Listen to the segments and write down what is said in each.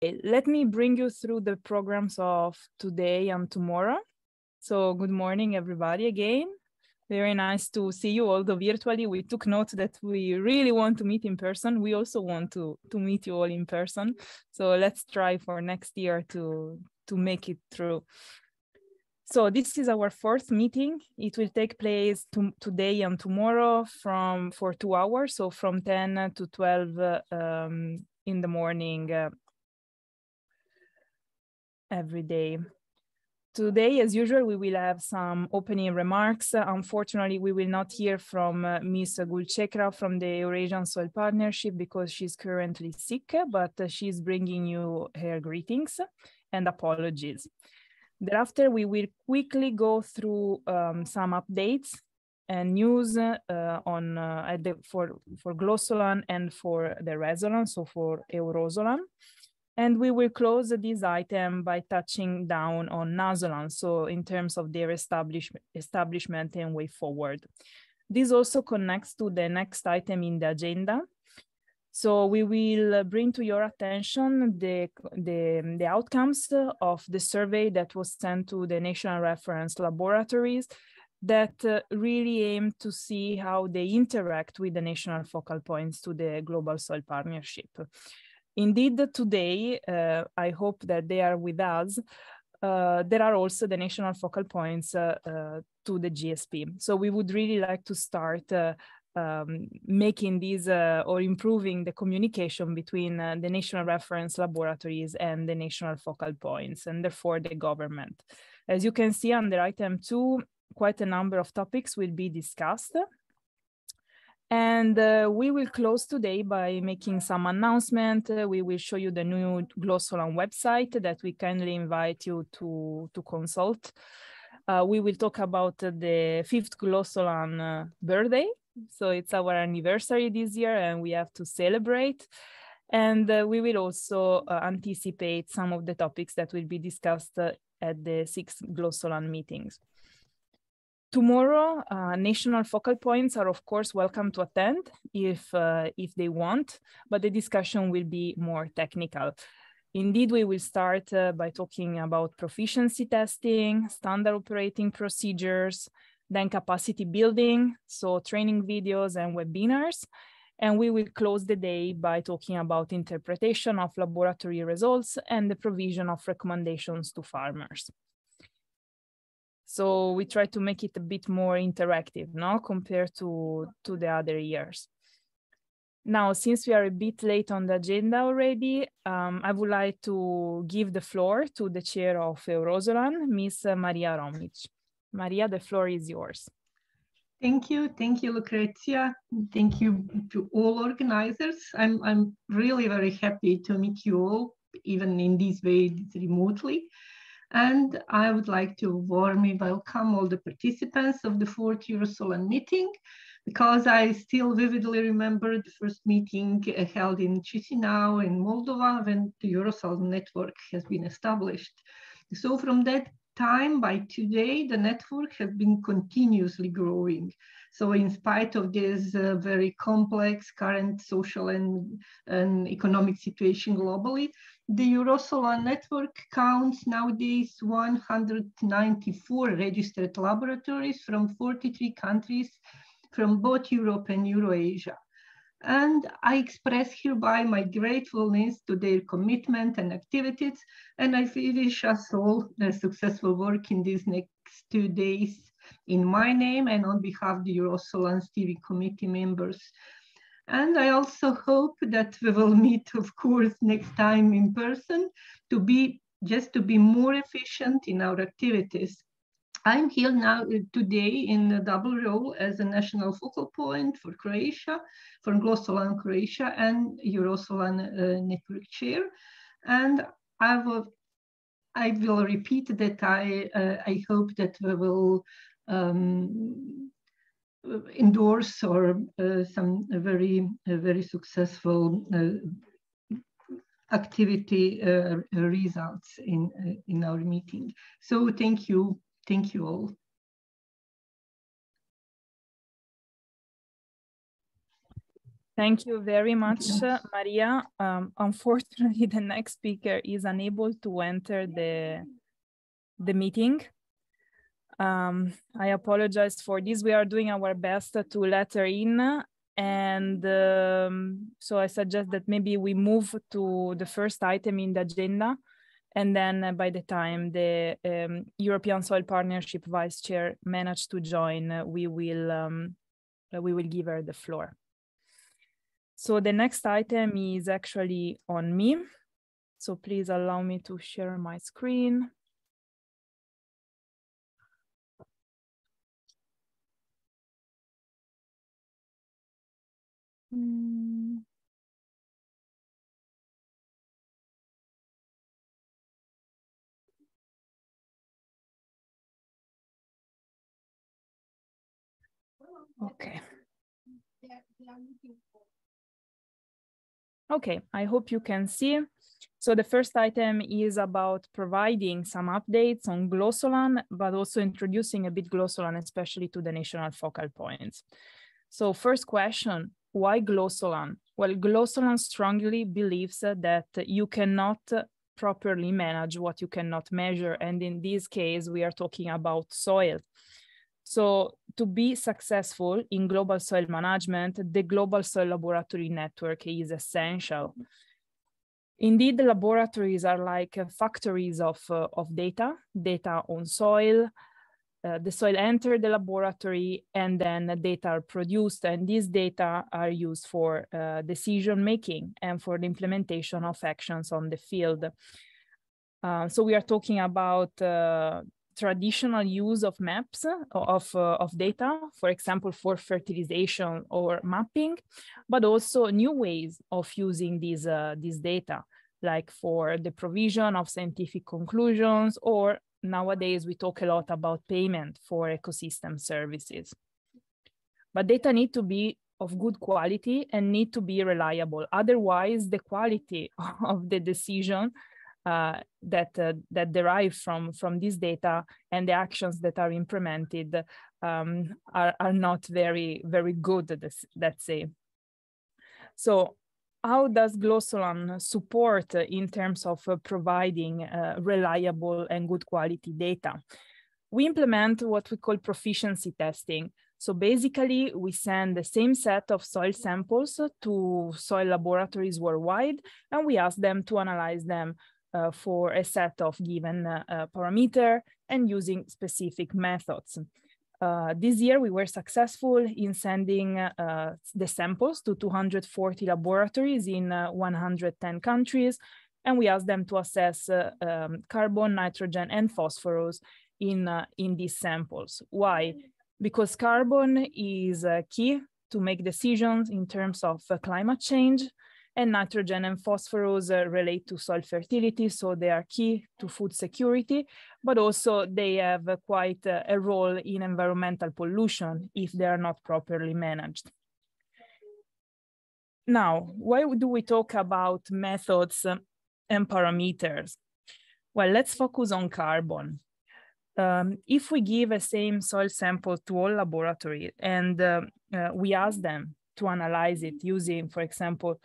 Let me bring you through the programs of today and tomorrow. So good morning, everybody, again. Very nice to see you, although virtually. We took note that we really want to meet in person. We also want to meet you all in person. So let's try for next year to make it through. So this is our fourth meeting. It will take place today and tomorrow for 2 hours. So from 10 to 12 in the morning every day. Today, as usual, we will have some opening remarks. Unfortunately, we will not hear from Ms. Gulchekra from the Eurasian Soil Partnership because she's currently sick, but she's bringing you her greetings and apologies. Thereafter, we will quickly go through some updates and news for GLOSOLAN and for the EUROSOLAN, so for EUROSOLAN. And we will close this item by touching down on NASOLAN, so in terms of their establishment and way forward. This also connects to the next item in the agenda. So we will bring to your attention the outcomes of the survey that was sent to the national reference laboratories that really aim to see how they interact with the national focal points to the Global Soil Partnership. Indeed, today, I hope that they are with us. There are also the national focal points to the GSP. So we would really like to start making these or improving the communication between the national reference laboratories and the national focal points, and therefore the government. As you can see under item 2, quite a number of topics will be discussed. And we will close today by making some announcement. We will show you the new GLOSOLAN website that we kindly invite you to consult. We will talk about the 5th GLOSOLAN birthday. So it's our anniversary this year and we have to celebrate. And we will also anticipate some of the topics that will be discussed at the 6th GLOSOLAN meetings. Tomorrow, national focal points are of course welcome to attend if they want, but the discussion will be more technical. Indeed, we will start by talking about proficiency testing, standard operating procedures, then capacity building, so training videos and webinars. And we will close the day by talking about interpretation of laboratory results and the provision of recommendations to farmers. So we try to make it a bit more interactive, no, compared to the other years. Now, since we are a bit late on the agenda already, I would like to give the floor to the chair of EUROSOLAN, Ms. Maria Romic. Maria, the floor is yours. Thank you, Lucrezia. Thank you to all organizers. I'm really very happy to meet you all, even in this way, remotely. And I would like to warmly welcome all the participants of the 4th EUROSOLAN meeting, because I still vividly remember the first meeting held in Chişinău in Moldova when the EUROSOLAN network has been established. So from that time by today, the network has been continuously growing. So in spite of this very complex current social and economic situation globally, the EUROSOLAN network counts nowadays 194 registered laboratories from 43 countries from both Europe and Eurasia. And I express hereby my gratefulness to their commitment and activities, and I wish us all a successful work in these next 2 days in my name and on behalf of the EUROSOLAN steering committee members. And I also hope that we will meet, of course, next time in person to be more efficient in our activities. I'm here now today in a double role as a national focal point for Croatia, for GLOSOLAN Croatia and EUROSOLAN network chair. And I will repeat that I hope that we will endorse or some very successful activity results in our meeting. So thank you all. Thank you very much, Maria. Unfortunately, the next speaker is unable to enter the meeting. I apologize for this. We are doing our best to let her in. And so I suggest that maybe we move to the first item in the agenda. And then by the time the European Soil Partnership Vice Chair managed to join, we will give her the floor. So the next item is actually on me. So please allow me to share my screen. Okay. Okay, I hope you can see. So the first item is about providing some updates on GLOSOLAN, but also introducing a bit GLOSOLAN, especially to the national focal points. So first question, why GLOSOLAN? Well, GLOSOLAN strongly believes that you cannot properly manage what you cannot measure. And in this case, we are talking about soil. So to be successful in global soil management, the global soil laboratory network is essential. Indeed, the laboratories are like factories of data on soil. The soil enters the laboratory and then the data are produced, and these data are used for decision making and for the implementation of actions on the field. So we are talking about traditional use of maps of data, for example, for fertilization or mapping, but also new ways of using these data, like for the provision of scientific conclusions, or nowadays we talk a lot about payment for ecosystem services. But data need to be of good quality and need to be reliable. Otherwise, the quality of the decision that derive from this data and the actions that are implemented are not very, very good, let's say. So how does GLOSOLAN support in terms of providing reliable and good quality data? We implement what we call proficiency testing. So basically, we send the same set of soil samples to soil laboratories worldwide, and we ask them to analyze them for a set of given parameter and using specific methods. This year, we were successful in sending the samples to 240 laboratories in 110 countries, and we asked them to assess carbon, nitrogen, and phosphorus in these samples. Why? Because carbon is key to make decisions in terms of climate change, and nitrogen and phosphorus relate to soil fertility, so they are key to food security, but also they have quite a role in environmental pollution if they are not properly managed. Now, why do we talk about methods and parameters? Well, let's focus on carbon. If we give a same soil sample to all laboratories and we ask them to analyze it using, for example,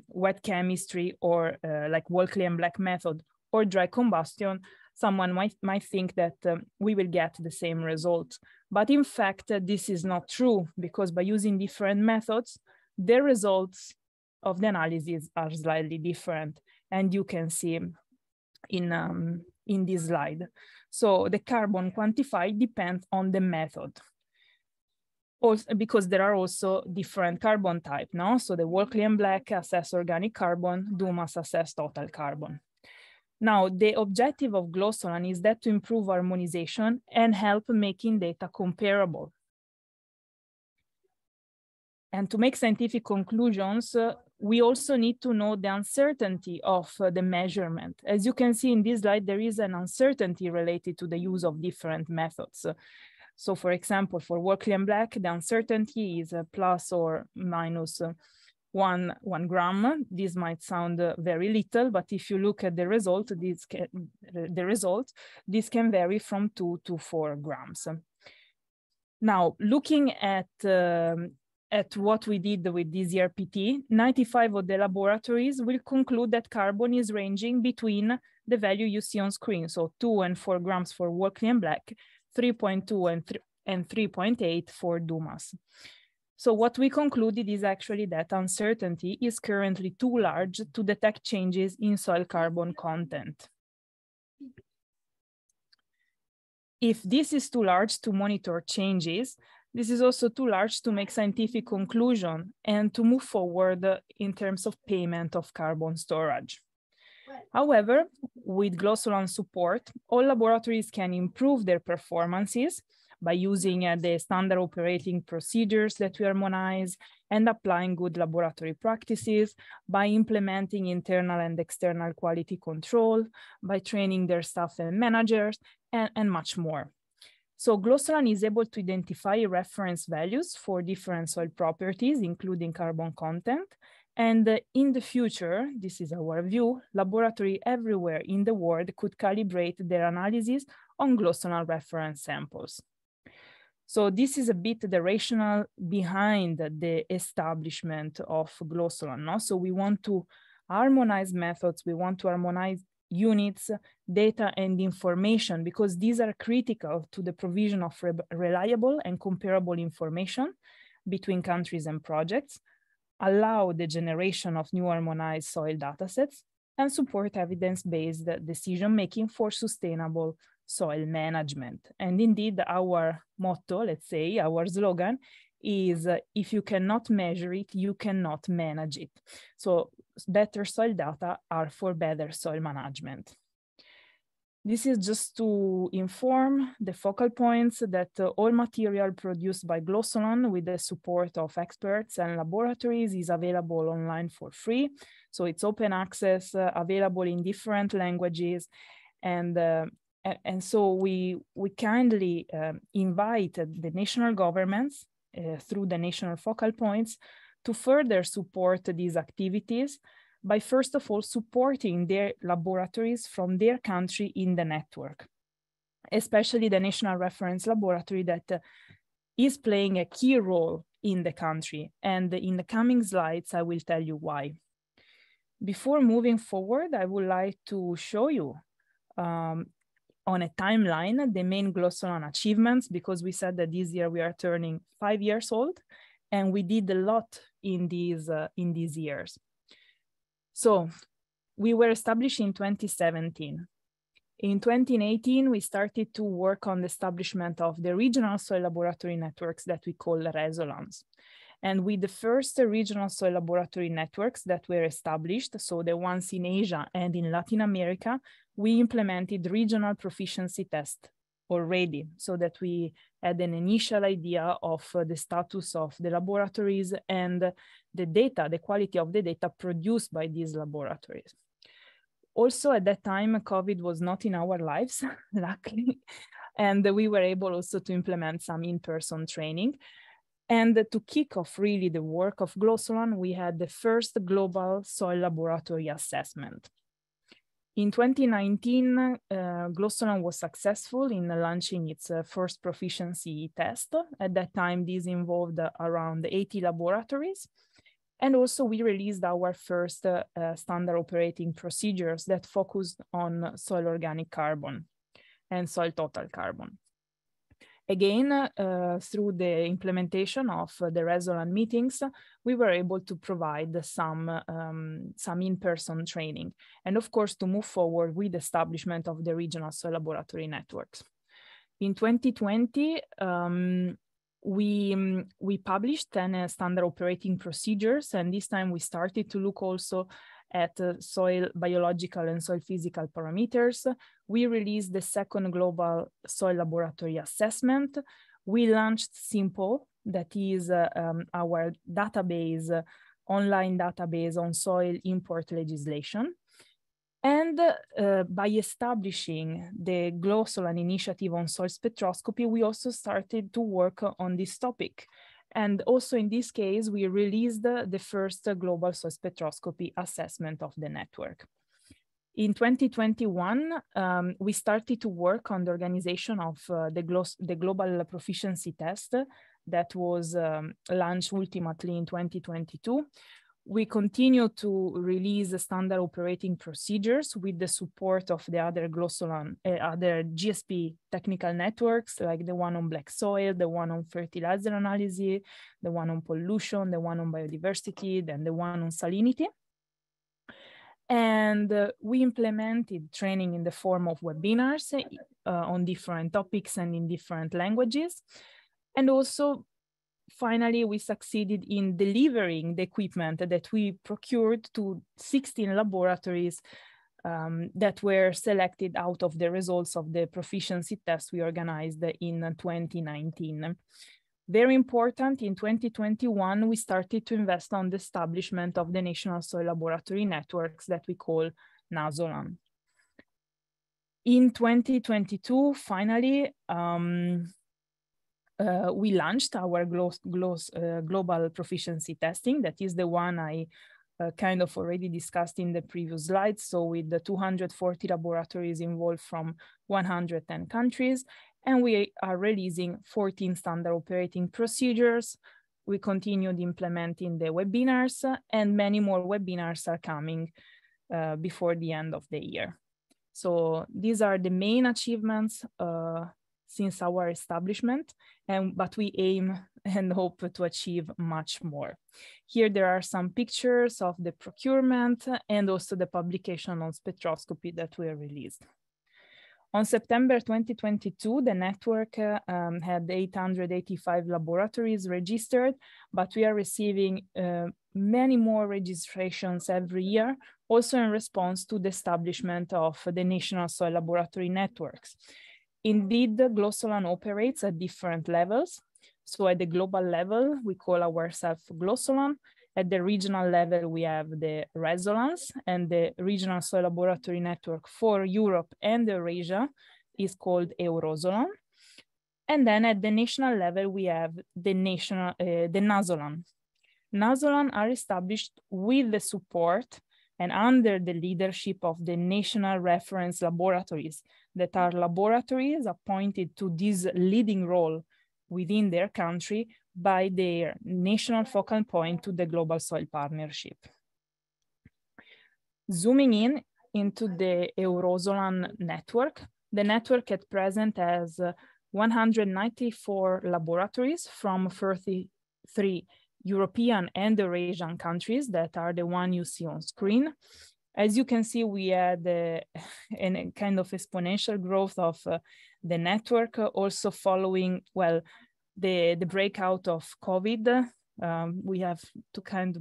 wet chemistry or like Walkley and Black method or dry combustion, someone might think that we will get the same results. But in fact, this is not true, because by using different methods, the results of the analysis are slightly different. And you can see in this slide. So the carbon quantified depends on the method. Also, because there are also different carbon types, no? So the Walkley and Black assess organic carbon, Dumas assess total carbon. Now, the objective of GLOSOLAN is that to improve harmonization and help making data comparable. And to make scientific conclusions, we also need to know the uncertainty of the measurement. As you can see in this slide, there is an uncertainty related to the use of different methods. So for example, for Walkley and Black, the uncertainty is plus or minus 1 gram. This might sound very little, but if you look at the result, this can vary from 2 to 4 grams. Now, looking at at what we did with this ERPT, 95 of the laboratories will conclude that carbon is ranging between the value you see on screen, so 2 and 4 grams for Walkley and Black, 3.2 and 3.8 for Dumas. So what we concluded is actually that uncertainty is currently too large to detect changes in soil carbon content. If this is too large to monitor changes, this is also too large to make scientific conclusion and to move forward in terms of payment of carbon storage. However, with GLOSOLAN support, all laboratories can improve their performances by using the standard operating procedures that we harmonize and applying good laboratory practices, by implementing internal and external quality control, by training their staff and managers, and much more. So GLOSOLAN is able to identify reference values for different soil properties, including carbon content. And in the future, this is our view, laboratories everywhere in the world could calibrate their analysis on GLOSOLAN reference samples. So this is a bit the rationale behind the establishment of GLOSOLAN. No? So we want to harmonize methods, we want to harmonize units, data, and information, because these are critical to the provision of reliable and comparable information between countries and projects, allow the generation of new harmonized soil datasets, and support evidence-based decision-making for sustainable soil management. And indeed, our motto, let's say, our slogan is, if you cannot measure it, you cannot manage it. So better soil data are for better soil management. This is just to inform the focal points that all material produced by GLOSOLAN with the support of experts and laboratories is available online for free. So it's open access, available in different languages. And so we kindly invite the national governments through the national focal points to further support these activities by, first of all, supporting their laboratories from their country in the network, especially the National Reference Laboratory that is playing a key role in the country. And in the coming slides, I will tell you why. Before moving forward, I would like to show you on a timeline the main GLOSOLAN achievements, because we said that this year we are turning 5 years old, and we did a lot in these years. So we were established in 2017. In 2018, we started to work on the establishment of the regional soil laboratory networks that we call RESOLANs. And with the first regional soil laboratory networks that were established, so the ones in Asia and in Latin America, we implemented regional proficiency tests already, so that we had an initial idea of the status of the laboratories and the data, the quality of the data produced by these laboratories. Also at that time, COVID was not in our lives, luckily, and we were able also to implement some in-person training. And to kick off really the work of GLOSOLAN, we had the first global soil laboratory assessment. In 2019, GLOSOLAN was successful in launching its first proficiency test. At that time, this involved around 80 laboratories. And also we released our first standard operating procedures that focused on soil organic carbon and soil total carbon. Again, through the implementation of the RESOLAN meetings, we were able to provide some in-person training, and of course to move forward with the establishment of the regional soil laboratory networks. In 2020, we published 10 standard operating procedures, and this time we started to look also at soil biological and soil physical parameters. We released the second global soil laboratory assessment. We launched SIMPLE, that is our database, online database on soil import legislation. And by establishing the GLOSOLAN initiative on soil spectroscopy, we also started to work on this topic. And also in this case, we released the first global soil spectroscopy assessment of the network. In 2021, we started to work on the organization of the global proficiency test that was launched ultimately in 2022. We continue to release the standard operating procedures with the support of the other other GSP technical networks, like the one on black soil, the one on fertilizer analysis, the one on pollution, the one on biodiversity, then the one on salinity. And we implemented training in the form of webinars on different topics and in different languages. And also, finally, we succeeded in delivering the equipment that we procured to 16 laboratories that were selected out of the results of the proficiency test we organized in 2019. Very important, in 2021, we started to invest on the establishment of the National Soil Laboratory Networks that we call NASOLAN. In 2022, finally, we launched our global proficiency testing. That is the one I kind of already discussed in the previous slides. So with the 240 laboratories involved from 110 countries, and we are releasing 14 standard operating procedures. We continued implementing the webinars, and many more webinars are coming before the end of the year. So these are the main achievements since our establishment, but we aim and hope to achieve much more. Here there are some pictures of the procurement and also the publication on spectroscopy that were released. On September 2022, the network had 885 laboratories registered, but we are receiving many more registrations every year, also in response to the establishment of the National Soil Laboratory Networks. Indeed, GLOSOLAN operates at different levels. So at the global level, we call ourselves GLOSOLAN. At the regional level, we have the RESOLANS, and the Regional Soil Laboratory Network for Europe and Eurasia is called EUROSOLAN. And then at the national level, we have the NASOLAN. NASOLAN are established with the support and under the leadership of the national reference laboratories, that are laboratories appointed to this leading role within their country by their national focal point to the Global Soil Partnership. Zooming in into the EUROSOLAN network, the network at present has 194 laboratories from 33 European and Eurasian countries that are the one you see on screen. As you can see, we had a kind of exponential growth of the network, also following, well, the breakout of COVID. We have to kind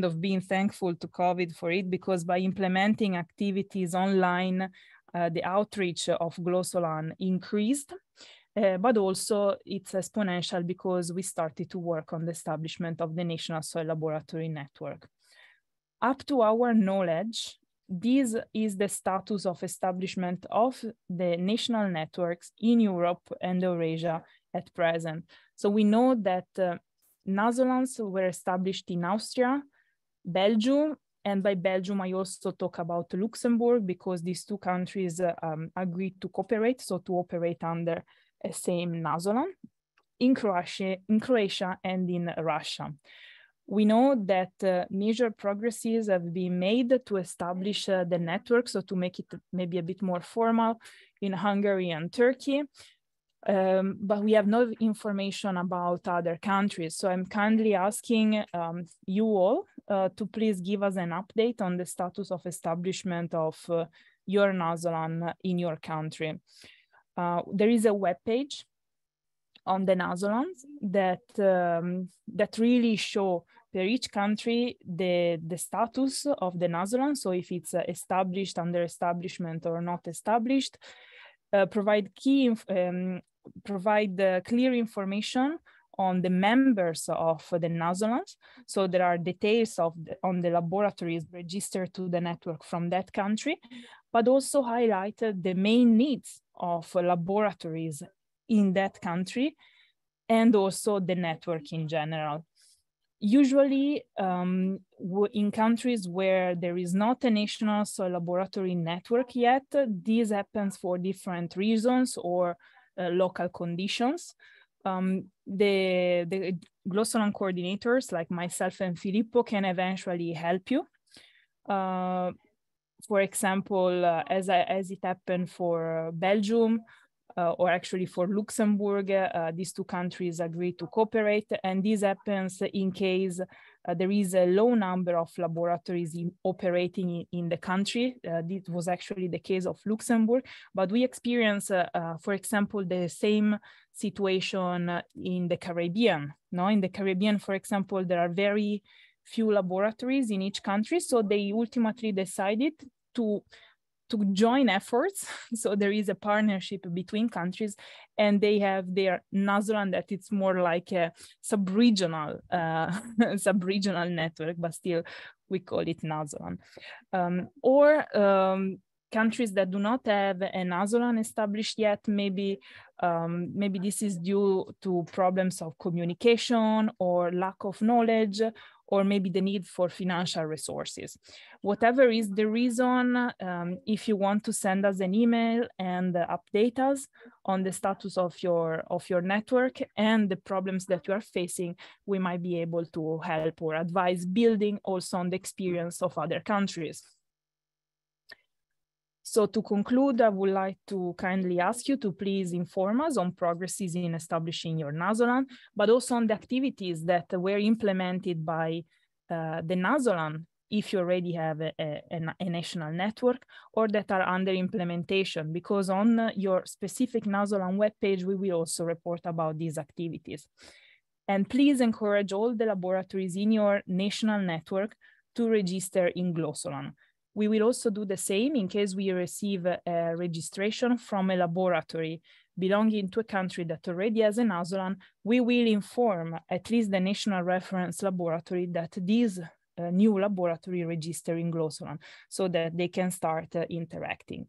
of being thankful to COVID for it, because by implementing activities online, the outreach of GLOSOLAN increased, but also it's exponential because we started to work on the establishment of the National Soil Laboratory Network. Up to our knowledge, this is the status of establishment of the national networks in Europe and Eurasia at present. So we know that NASOLANs were established in Austria, Belgium, and by Belgium, I also talk about Luxembourg, because these two countries agreed to cooperate, so to operate under a same NASOLAN, in Croatia and in Russia. We know that major progresses have been made to establish the network, so to make it maybe a bit more formal, in Hungary and Turkey, but we have no information about other countries. So I'm kindly asking you all to please give us an update on the status of establishment of your NASOLAN in your country. There is a webpage on the NASOLANs that really show per each country the status of the NASOLAN, so if it's established, under establishment, or not established, provide clear information on the members of the NASOLANs. So there are details on the laboratories registered to the network from that country, but also highlighted the main needs of laboratories in that country, and also the network in general. Usually in countries where there is not a national soil laboratory network yet, this happens for different reasons or local conditions. The GLOSOLAN coordinators like myself and Filippo can eventually help you. For example, as it happened for Belgium, or actually for Luxembourg, these two countries agreed to cooperate. And this happens in case there is a low number of laboratories operating in the country. This was actually the case of Luxembourg, but we experience, for example, the same situation in the Caribbean. No, in the Caribbean, for example, there are very few laboratories in each country, so they ultimately decided to join efforts. So there is a partnership between countries, and they have their NAZOLAN that it's more like a sub-regional sub-regional network, but still we call it NAZOLAN. Countries that do not have a NAZOLAN established yet, maybe this is due to problems of communication or lack of knowledge, or maybe the need for financial resources. Whatever is the reason, if you want to send us an email and update us on the status of your network and the problems that you are facing, we might be able to help or advise, building also on the experience of other countries. So to conclude, I would like to kindly ask you to please inform us on progresses in establishing your NAZOLAN, but also on the activities that were implemented by the NAZOLAN, if you already have a national network, or that are under implementation, because on your specific NAZOLAN webpage, we will also report about these activities. And please encourage all the laboratories in your national network to register in GLOSOLAN. We will also do the same in case we receive a registration from a laboratory belonging to a country that already has a NAZOLAN. We will inform at least the national reference laboratory that this new laboratory register in GLOSOLAN, so that they can start interacting.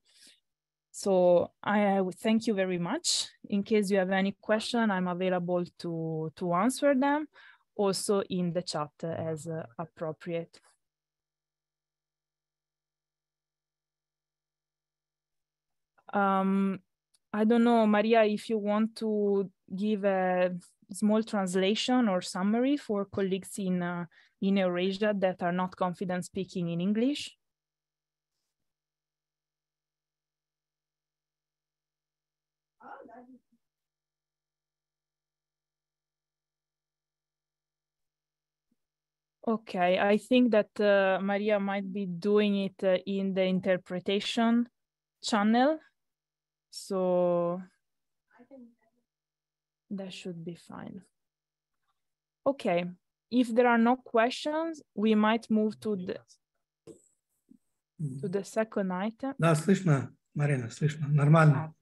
So I would thank you very much. In case you have any question, I'm available to answer them, also in the chat as appropriate. I don't know, Maria, if you want to give a small translation or summary for colleagues in Eurasia that are not confident speaking in English. Okay, I think that Maria might be doing it in the interpretation channel. So that should be fine. Okay, if there are no questions, we might move to the second item. Да, слышно, Марина, слышно, нормально.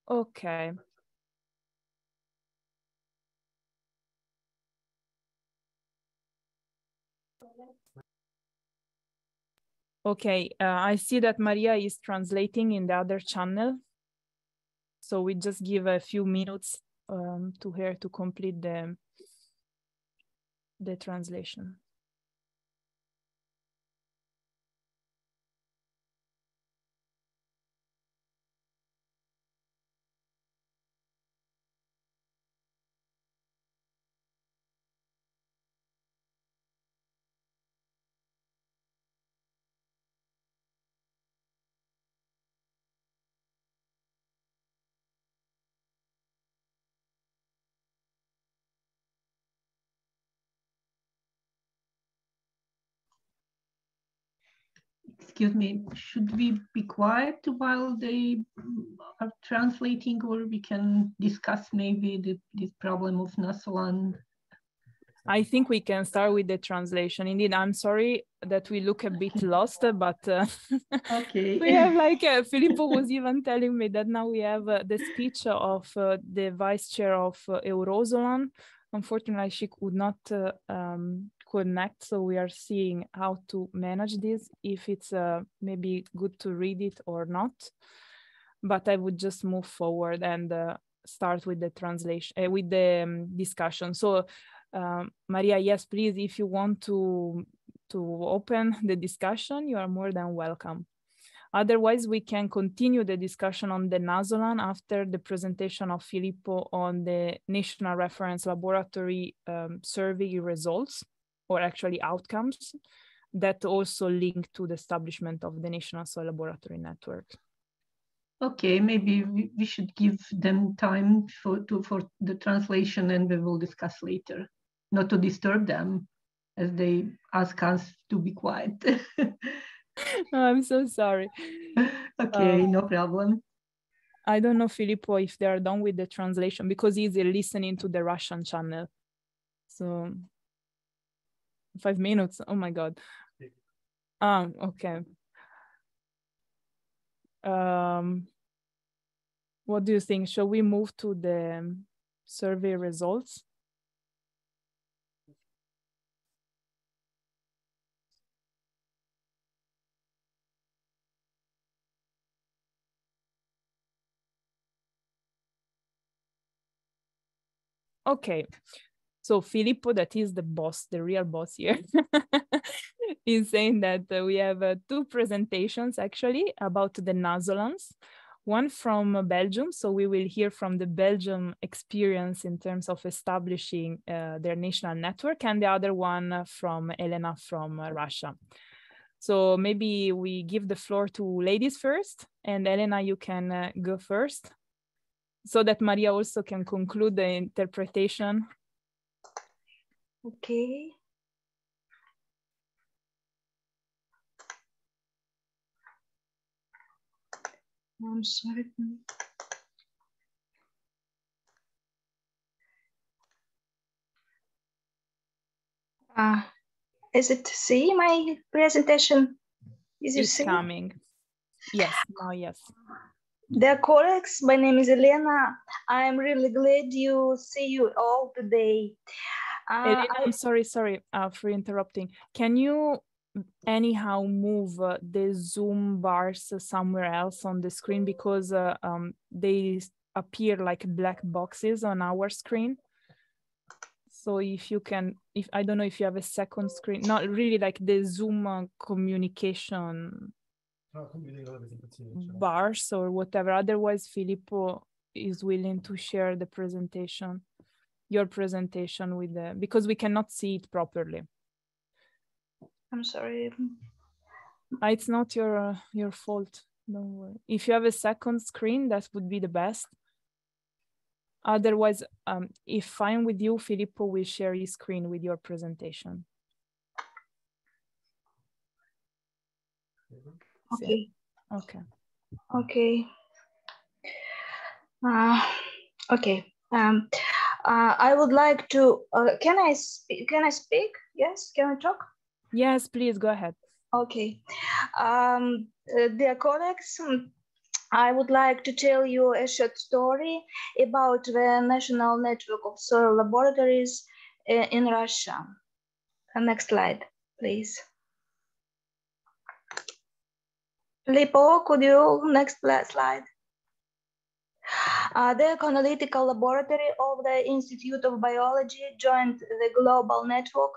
Okay. Okay, I see that Maria is translating in the other channel. So we just give a few minutes to her to complete the translation. Excuse me, should we be quiet while they are translating, or we can discuss maybe this problem of NAZOLAN? I think we can start with the translation. Indeed, I'm sorry that we look a bit lost, but okay. We have like, Filippo was even telling me that now we have the speech of the vice chair of EUROSOLAN. Unfortunately, she could not connect, so we are seeing how to manage this, if it's maybe good to read it or not. But I would just move forward and start with the translation, with the discussion. So Maria, yes, please, if you want to open the discussion, you are more than welcome. Otherwise, we can continue the discussion on the NAZOLAN after the presentation of Filippo on the National Reference Laboratory survey results, or actually outcomes, that also link to the establishment of the National Soil Laboratory Network. Okay, maybe we should give them time for the translation, and we will discuss later, not to disturb them as they ask us to be quiet. Oh, I'm so sorry. Okay, no problem. I don't know, Filippo, if they are done with the translation, because he's listening to the Russian channel. So 5 minutes, oh my God. Okay. What do you think? Shall we move to the survey results? Okay, so Filippo, that is the boss, the real boss here, is saying that we have 2 presentations actually about the NAZOLANs. One from Belgium, so we will hear from the Belgium experience in terms of establishing their national network, and the other one from Elena from Russia. So maybe we give the floor to ladies first, and Elena, you can go first, so that Maria also can conclude the interpretation. Okay. I'm sorry. Is it see my presentation? Is It's coming. Yes, now yes. Dear colleagues, my name is Elena. I'm really glad you see you all today. Elena, I'm sorry for interrupting. Can you anyhow move the Zoom bars somewhere else on the screen, because they appear like black boxes on our screen? So if you can, if I don't know if you have a second screen, not really like the Zoom communication bars or whatever. Otherwise, Filippo is willing to share the presentation, your presentation with the, because we cannot see it properly. I'm sorry. It's not your fault. Don't worry. If you have a second screen, that would be the best. Otherwise, if fine with you, Filippo will share his screen with your presentation. Okay. Okay. Okay. Okay. I would like to. Can I speak? Yes. Can I talk? Yes, please go ahead. Okay. Dear colleagues, I would like to tell you a short story about the National Network of Soil Laboratories in Russia. Next slide, please. Lipo, could you next slide? The Analytical Laboratory of the Institute of Biology joined the global network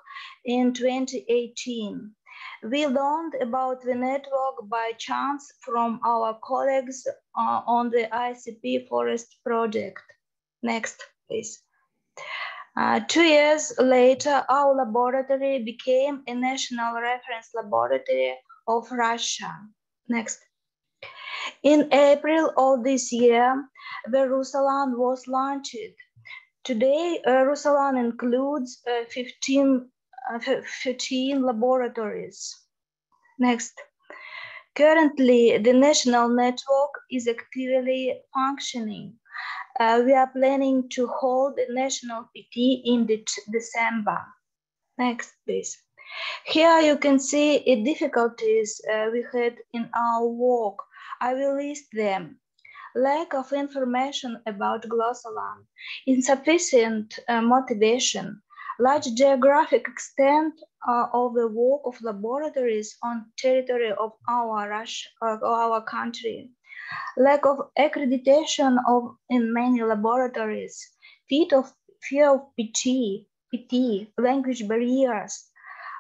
in 2018. We learned about the network by chance from our colleagues on the ICP Forest project. Next, please. 2 years later, our laboratory became a national reference laboratory of Russia. Next. In April of this year, the EUROSOLAN was launched. Today, EUROSOLAN includes 15 laboratories. Next. Currently, the national network is actively functioning. We are planning to hold a national PT in December. Next, please. Here you can see the difficulties we had in our work. I will list them. Lack of information about GLOSOLAN, insufficient motivation, large geographic extent of the work of laboratories on territory of our country, lack of accreditation in many laboratories, fear of PT, PT, language barriers.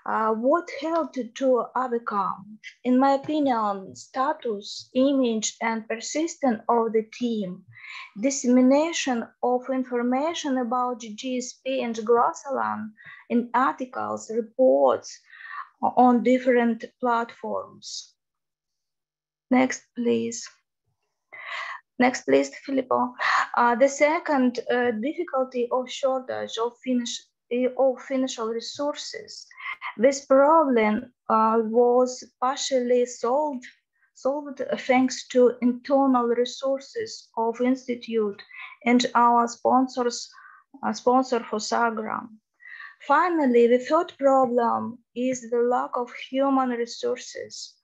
What helped to overcome? In my opinion, status, image, and persistence of the team, dissemination of information about GSP and GLOSALAN in articles, reports on different platforms. Next, please. Next, please, Filippo. The second difficulty of shortage of financial resources. This problem was partially solved thanks to internal resources of Institute and our sponsor for SAGRAM. Finally, the third problem is the lack of human resources.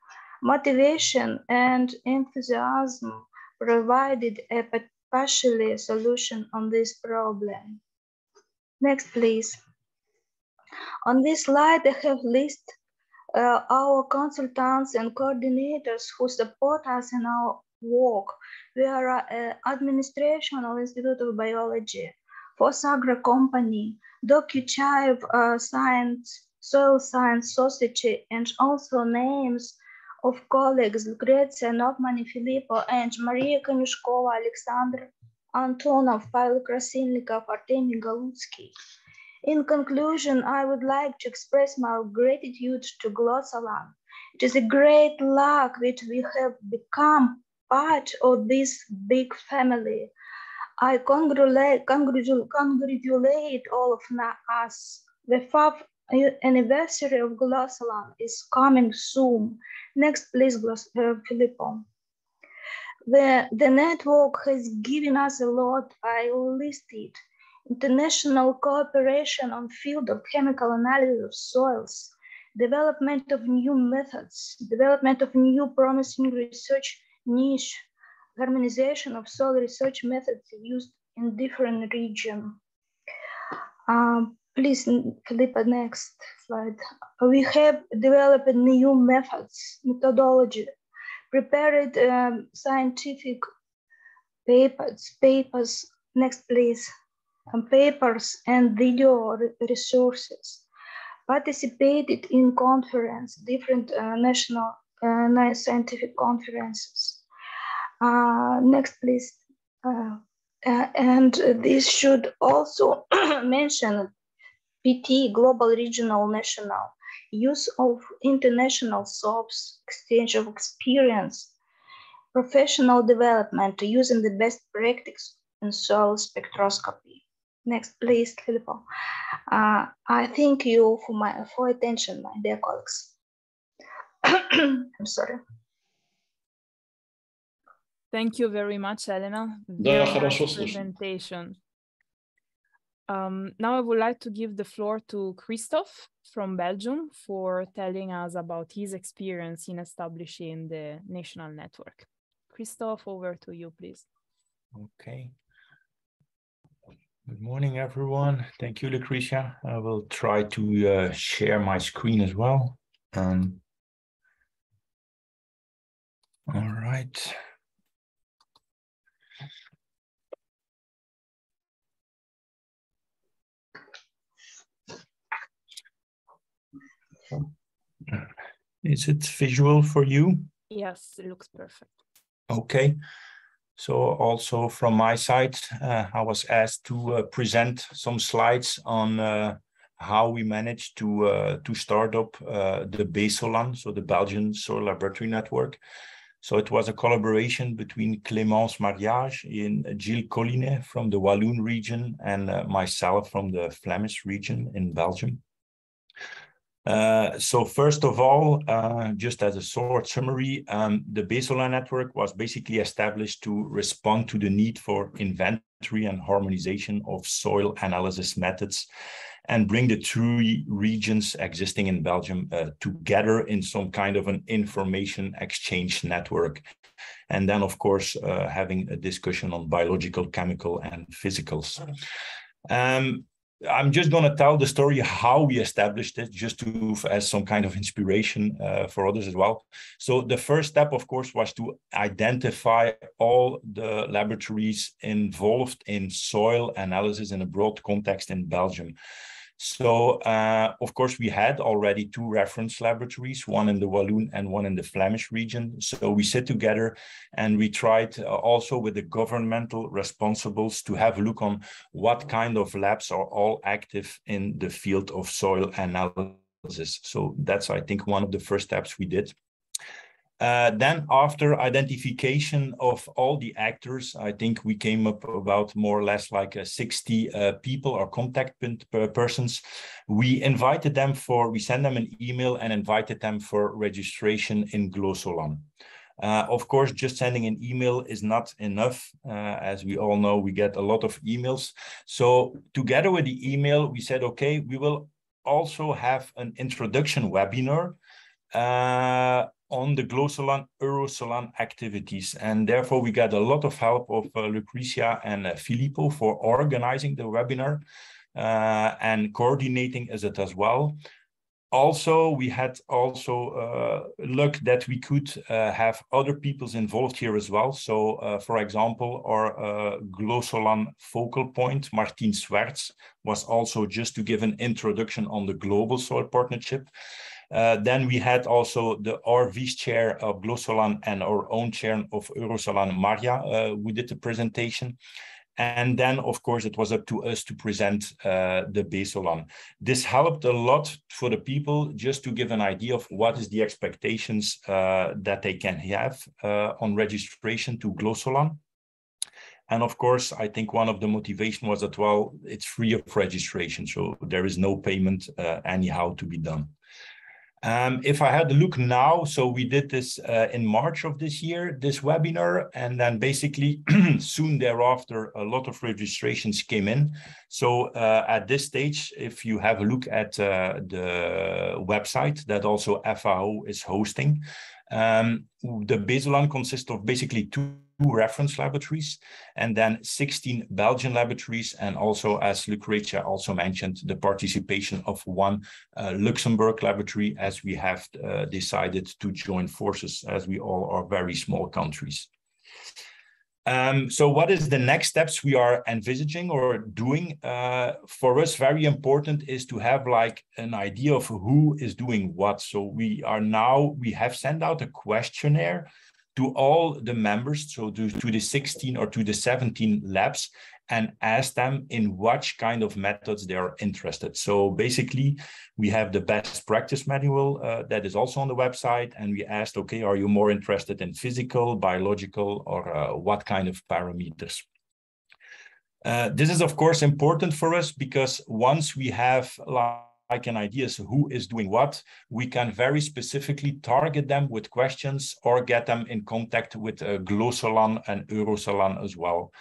Motivation and enthusiasm provided a partial solution on this problem. Next, please. On this slide, I have listed our consultants and coordinators who support us in our work. We are an administrational Institute of Biology, FAO company, DocuChive Soil Science Society, and also names of colleagues Lucrezia Nokmani Filippo and Maria Konyushkova, Alexander Antonov, Pavel Krasilnikov, Artemy Galutsky. In conclusion, I would like to express my gratitude to GLOSALAN. It is a great luck that we have become part of this big family. I congratulate all of us. The 5th anniversary of GLOSALAN is coming soon. Next, please, Filippo. The network has given us a lot. I listed international cooperation on field of chemical analysis of soils, development of new methods, development of new promising research niche, harmonization of soil research methods used in different regions. Please, Filippo, next slide. We have developed new methods, methodology, prepared scientific papers, next please, papers and video resources, participated in conference, different national scientific conferences. Next please. And this should also mention PT, global, regional, national, use of international SOPs, exchange of experience, professional development using the best practice in soil spectroscopy. Next, please, Filippo. I thank you for attention, my dear colleagues. I'm sorry. Thank you very much, Elena. Very nice presentation. Now I would like to give the floor to Christophe from Belgium for telling us about his experience in establishing the national network. Christophe, over to you, please. Okay. Good morning, everyone. Thank you, Lucretia. I will try to share my screen as well. All right. Is it visual for you? Yes, it looks perfect. Okay. So also from my side, I was asked to present some slides on how we managed to start up the BSOLAN, so the Belgian Soil Laboratory Network. So it was a collaboration between Clémence Mariage and Gilles Collinet from the Walloon region and myself from the Flemish region in Belgium. So first of all, just as a short summary, the BSOLAN network was basically established to respond to the need for inventory and harmonization of soil analysis methods and bring the three regions existing in Belgium together in some kind of an information exchange network. And then, of course, having a discussion on biological, chemical, and physicals. I'm just going to tell the story how we established it, just to as some kind of inspiration for others as well. So the first step, of course, was to identify all the laboratories involved in soil analysis in a broad context in Belgium. So, of course, we had already 2 reference laboratories, one in the Walloon and one in the Flemish region. So we sit together and we tried also with the governmental responsibles to have a look on what kind of labs are all active in the field of soil analysis. So that's, I think, one of the first steps we did. Then after identification of all the actors, I think we came up about more or less like 60 people or contact persons. We invited them we sent them an email and invited them for registration in EUROSOLAN. Of course, just sending an email is not enough. As we all know, we get a lot of emails. So together with the email, we said, okay, we will also have an introduction webinar on the EUROSOLAN activities. And therefore, we got a lot of help of Lucrezia and Filippo for organizing the webinar and coordinating it as well. Also, we had luck that we could have other people involved here as well. So, for example, our EUROSOLAN focal point, Martin Swerts, was also just to give an introduction on the Global Soil Partnership. Then we had also our vice chair of EUROSOLAN and our own chair of EUROSOLAN, Maria, who did the presentation. And then, of course, it was up to us to present the BSOLAN. This helped a lot for the people just to give an idea of what is the expectations that they can have on registration to EUROSOLAN. And of course, I think one of the motivation was that, well, it's free of registration, so there is no payment anyhow to be done. If I had a look now, so we did this in March of this year, this webinar, and then basically soon thereafter, a lot of registrations came in. So at this stage, if you have a look at the website that also FAO is hosting, the BSOLAN consists of basically 2 reference laboratories and then 16 Belgian laboratories, and also, as Lucrezia also mentioned, the participation of 1 Luxembourg laboratory, as we have decided to join forces, as we all are very small countries. So what is the next steps we are envisaging or doing? For us, very important is to have like an idea of who is doing what. So we have sent out a questionnaire to all the members, so to the 16 or to the 17 labs, and ask them in which kind of methods they are interested. So basically, we have the best practice manual that is also on the website, and we asked, okay, are you more interested in physical, biological, or what kind of parameters? This is, of course, important for us because once we have like an idea of who is doing what, we can very specifically target them with questions or get them in contact with EUROSOLAN and EUROSOLAN as well.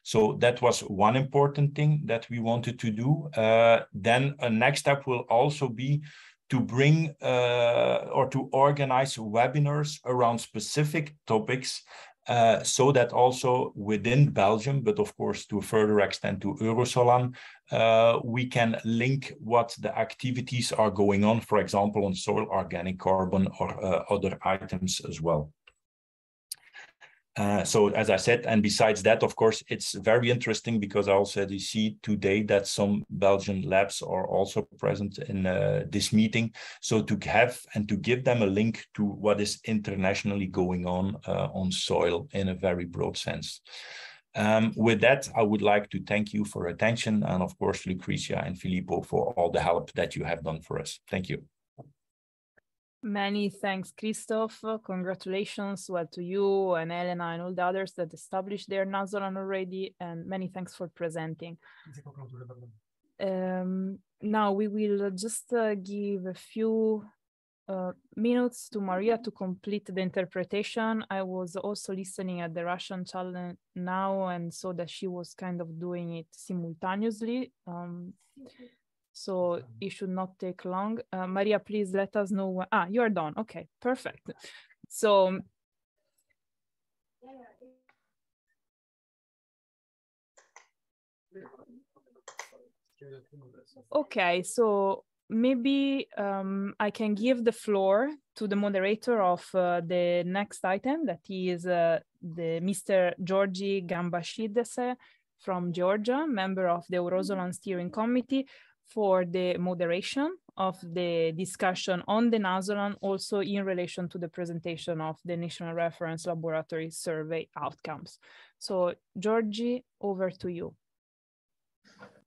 So that was one important thing that we wanted to do. Then a next step will also be to bring or to organize webinars around specific topics so that also within Belgium, but of course to a further extent to EUROSOLAN, we can link what the activities are going on, for example, on soil organic carbon or other items as well. So as I said, and besides that, of course, it's very interesting because I also see today that some Belgian labs are also present in this meeting. So to have and to give them a link to what is internationally going on soil in a very broad sense. With that, I would like to thank you for your attention, and of course, Lucrezia and Filippo for all the help that you have done for us. Thank you. Many thanks, Christoph. Congratulations to you and Elena and all the others that established their NAZOLAN already, and many thanks for presenting. Now we will just give a few minutes to Maria to complete the interpretation. I was also listening at the Russian channel now and saw that she was kind of doing it simultaneously. So it should not take long. Maria, please let us know when... you are done. Okay, perfect. So... Okay, so maybe I can give the floor to the moderator of the next item, that is the Mr. Georgi Gambashidze from Georgia, member of the EUROSOLAN Steering Committee, for the moderation of the discussion on the Nazolan, also in relation to the presentation of the National Reference Laboratory Survey outcomes. So, Georgie, over to you.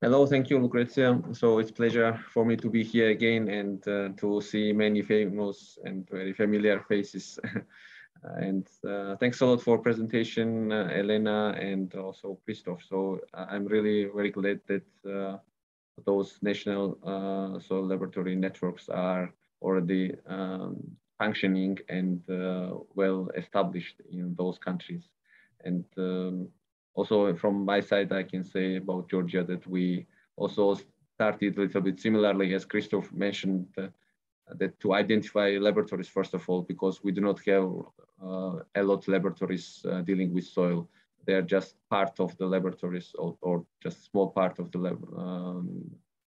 Hello, thank you, Lucrezia. So it's a pleasure for me to be here again and to see many famous and very familiar faces. And thanks a lot for presentation, Elena, and also Christoph. So I'm really very glad that those national soil laboratory networks are already functioning and well established in those countries. And also from my side, I can say about Georgia that we also started a little bit similarly, as Christoph mentioned, that to identify laboratories, first of all, because we do not have a lot of laboratories dealing with soil. They're just part of the laboratories or just small part of the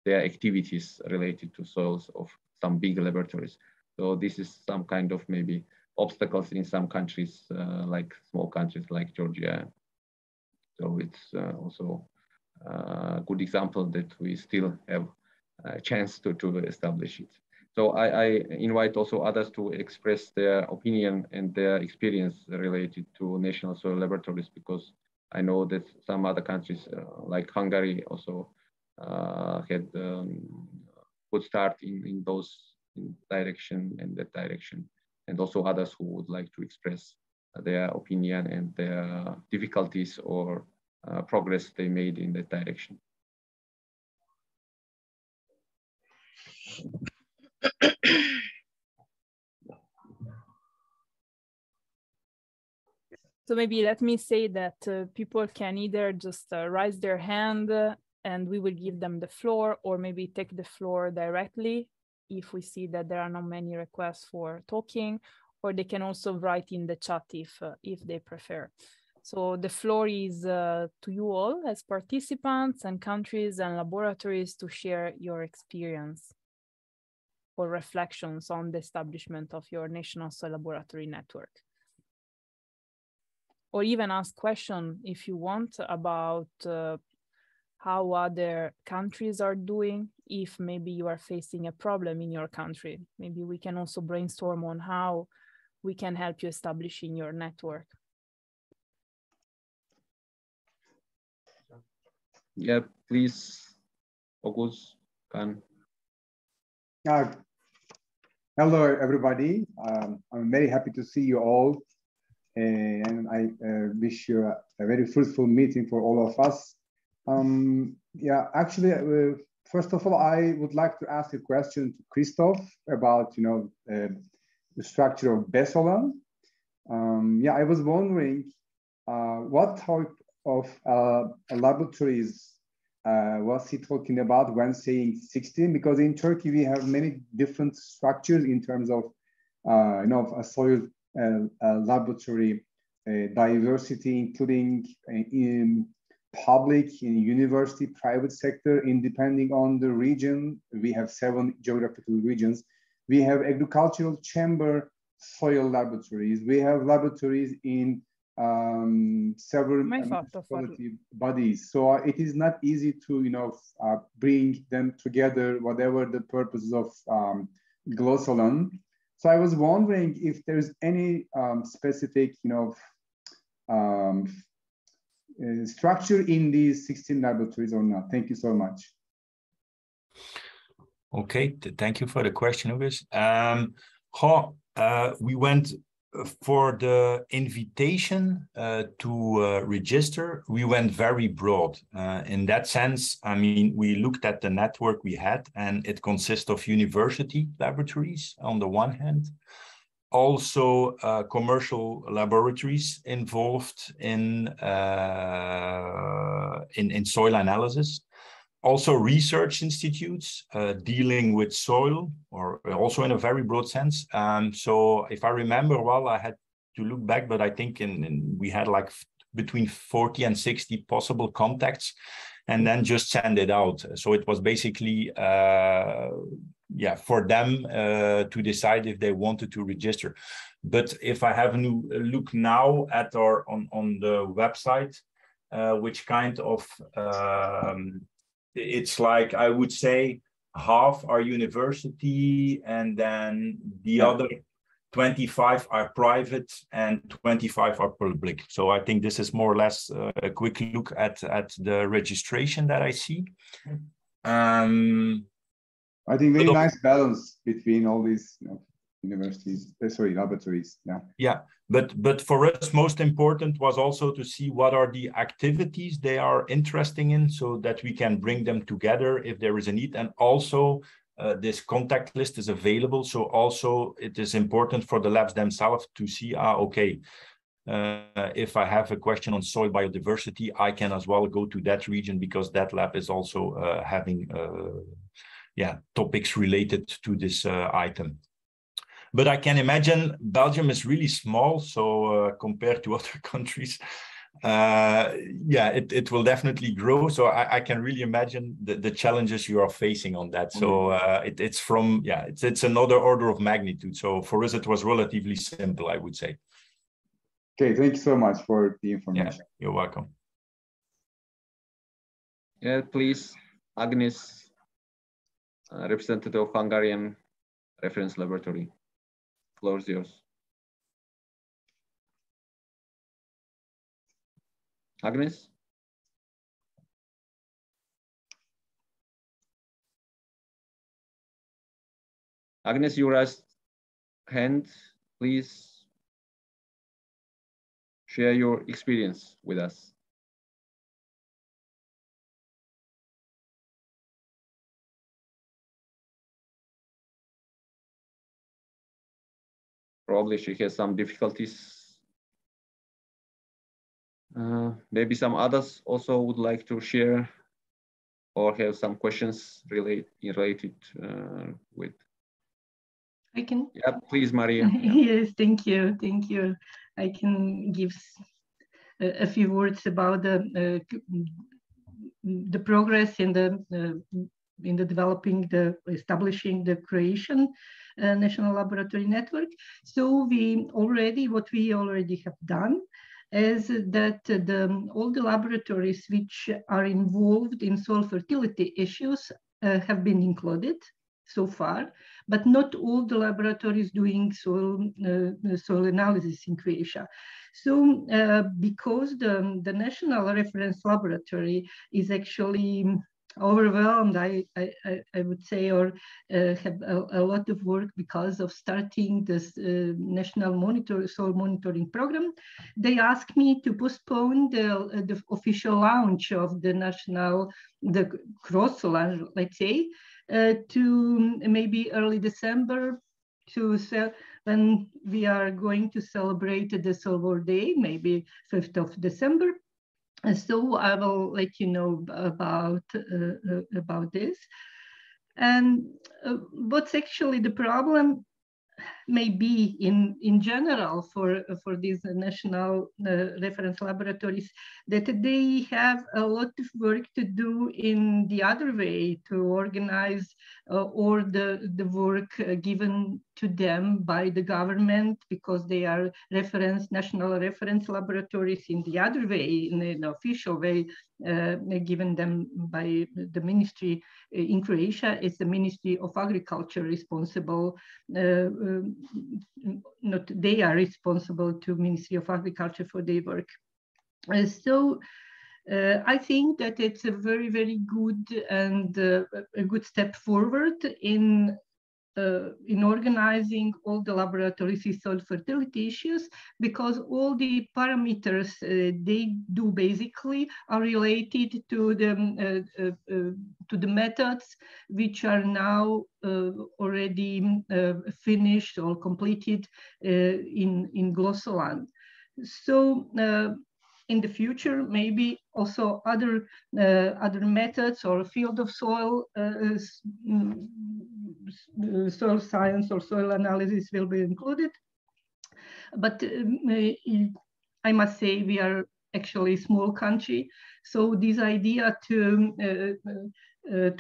their activities related to soils of some big laboratories. So this is some kind of maybe obstacles in some countries, like small countries like Georgia. So it's also a good example that we still have a chance to establish it. So I invite also others to express their opinion and their experience related to national soil laboratories, because I know that some other countries like Hungary also had good start in that direction, and also others who would like to express their opinion and their difficulties or progress they made in that direction. So maybe let me say that people can either just raise their hand and we will give them the floor, or maybe take the floor directly if we see that there are not many requests for talking, or they can also write in the chat if they prefer. So the floor is to you all as participants and countries and laboratories to share your experience or reflections on the establishment of your national soil laboratory network. Or even ask questions if you want about how other countries are doing, if maybe you are facing a problem in your country. Maybe we can also brainstorm on how we can help you establish in your network. Yeah, please, August, can. Hello, everybody. I'm very happy to see you all. And I wish you a very fruitful meeting for all of us. Yeah, actually, first of all, I would like to ask a question to Christoph about, the structure of BSOLAN. Yeah, I was wondering what type of laboratories was he talking about when saying 16? Because in Turkey, we have many different structures in terms of, a soil laboratory diversity, including in public, in university, private sector, depending on the region. We have 7 geographical regions. We have agricultural chamber soil laboratories. We have laboratories in several municipality bodies. So it is not easy to, bring them together, whatever the purpose of GLOSOLAN. So I was wondering if there's any specific, structure in these 16 laboratories or not. Thank you so much. Okay, thank you for the question, August. We went for the invitation to register. We went very broad. In that sense, I mean, we looked at the network we had, and it consists of university laboratories on the one hand, also commercial laboratories involved in soil analysis, also research institutes dealing with soil, or also in a very broad sense. So if I remember well, I had to look back, but I think we had like between 40 and 60 possible contacts, and then just send it out. So it was basically, for them to decide if they wanted to register. But if I have a look now at on the website, which kind of it's like, I would say, half are university, and then the other 25 are private and 25 are public. So I think this is more or less a quick look at the registration that I see. I think very nice balance between all these universities, laboratories. Yeah, but for us, most important was also to see what are the activities they are interested in, so that we can bring them together if there is a need. And also this contact list is available. So also it is important for the labs themselves to see, okay, if I have a question on soil biodiversity, I can as well go to that region, because that lab is also having topics related to this item. But I can imagine Belgium is really small, so compared to other countries, it will definitely grow. So I can really imagine the challenges you are facing on that. So it's another order of magnitude. So for us, it was relatively simple, I would say. Okay, thank you so much for the information. Yeah, you're welcome. Yeah, please, Agnes, representative of Hungarian Reference Laboratory. Floor is yours. Agnes? Agnes, you raised hand. Please share your experience with us. Probably she has some difficulties. Maybe some others also would like to share or have some questions related with. I can. Yeah, please, Maria. Yes, thank you. Thank you. I can give a few words about the progress in the establishing the Croatian National Laboratory Network. So what we already have done is that all the laboratories which are involved in soil fertility issues have been included so far, but not all the laboratories doing soil analysis in Croatia. So because the National Reference Laboratory is actually overwhelmed, I would say, or have a lot of work because of starting this national soil monitoring program, they asked me to postpone the official launch of the EUROSOLAN, let's say, to maybe early December, when we are going to celebrate the Silver Day, maybe 5th of December. So I will let you know about this. And what's actually the problem may be in general for these national reference laboratories, that they have a lot of work to do in the other way to organize or the work given to them by the government, because they are national reference laboratories in the other way, in an official way, given them by the ministry. In Croatia, it's the Ministry of Agriculture responsible. Not they are responsible to Ministry of Agriculture for their work. So I think that it's a very, very good and a good step forward in organizing all the laboratories with soil fertility issues, because all the parameters they do basically are related to the methods which are now already finished or completed in EUROSOLAN. So in the future, maybe also other methods or field of soil science or soil analysis will be included. But I must say we are actually a small country, so this idea to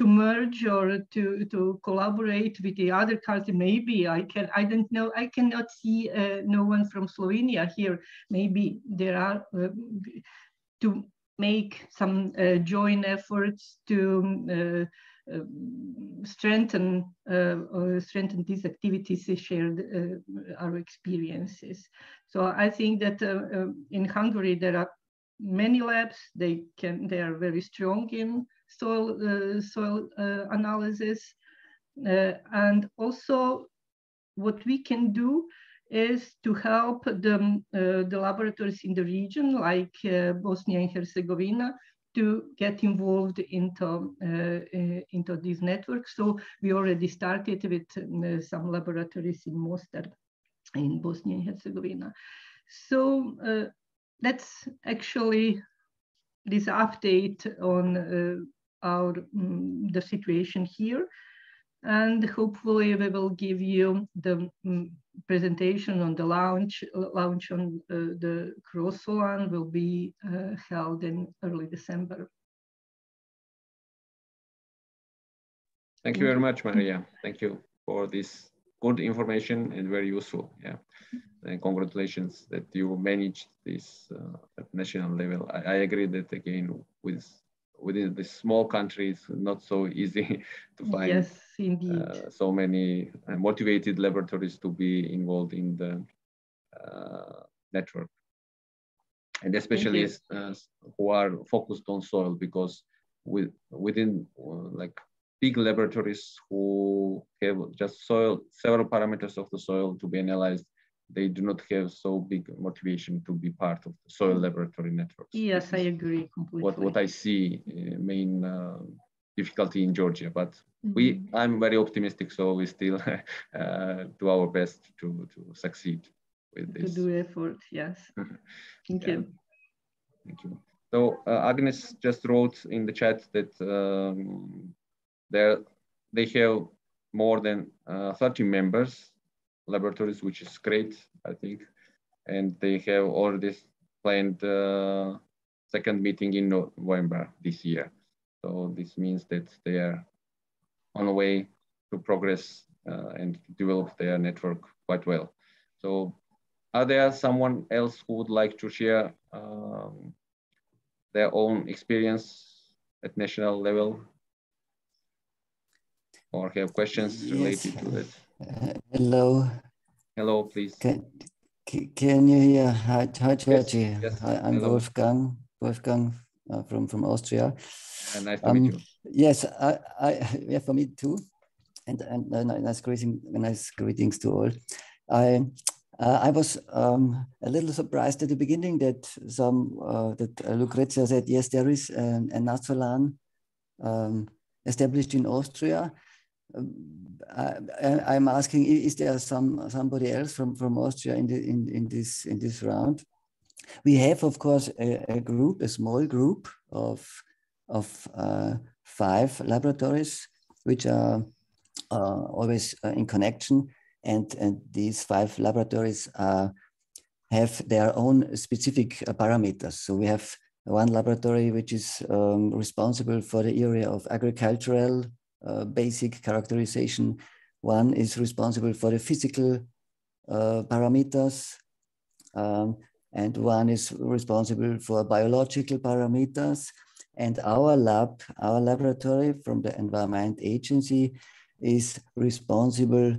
merge or to collaborate with the other country, maybe I don't know, I cannot see no one from Slovenia here. Maybe there are make some joint efforts to strengthen these activities, share our experiences. So I think that in Hungary there are many labs. They are very strong in soil analysis, and also what we can do is to help the laboratories in the region, like Bosnia and Herzegovina, to get involved into these networks. So we already started with some laboratories in Mostar, in Bosnia and Herzegovina. So that's actually this update on the situation here. And hopefully we will give you the presentation on the launch on the EUROSOLAN will be held in early December. Thank you very much, Maria. Thank you for this good information and very useful. Yeah, and congratulations that you managed this at national level. I agree that again within the small countries, not so easy to find. Yes, indeed. So many motivated laboratories to be involved in the network, and especially who are focused on soil, because within like big laboratories who have just several parameters of the soil to be analyzed, they do not have so big motivation to be part of the soil laboratory networks. Yes, I agree completely. What I see main difficulty in Georgia, but I'm very optimistic, so we still do our best to succeed with this. To do effort, yes. Thank you. Thank you. So Agnes just wrote in the chat that they have more than 30 members laboratories, which is great, I think, and they have already planned second meeting in November this year. So this means that they are on the way to progress and develop their network quite well. So are there someone else who would like to share their own experience at national level or have questions related to that? Hello. Hello, please. Can you hear? Hi, Georgie. Yes. I'm Hello. Wolfgang from Austria. Nice to meet you. Yes, yeah, for me too. And nice greetings to all. I was a little surprised at the beginning that Lucrezia said, yes, there is a EUROSOLAN established in Austria. I'm asking, is there somebody else from Austria in this round? We have, of course, a small group of 5 laboratories, which are always in connection, and these 5 laboratories have their own specific parameters. So we have one laboratory which is responsible for the area of agricultural basic characterization. One is responsible for the physical parameters, and one is responsible for biological parameters. And our laboratory from the Environment Agency is responsible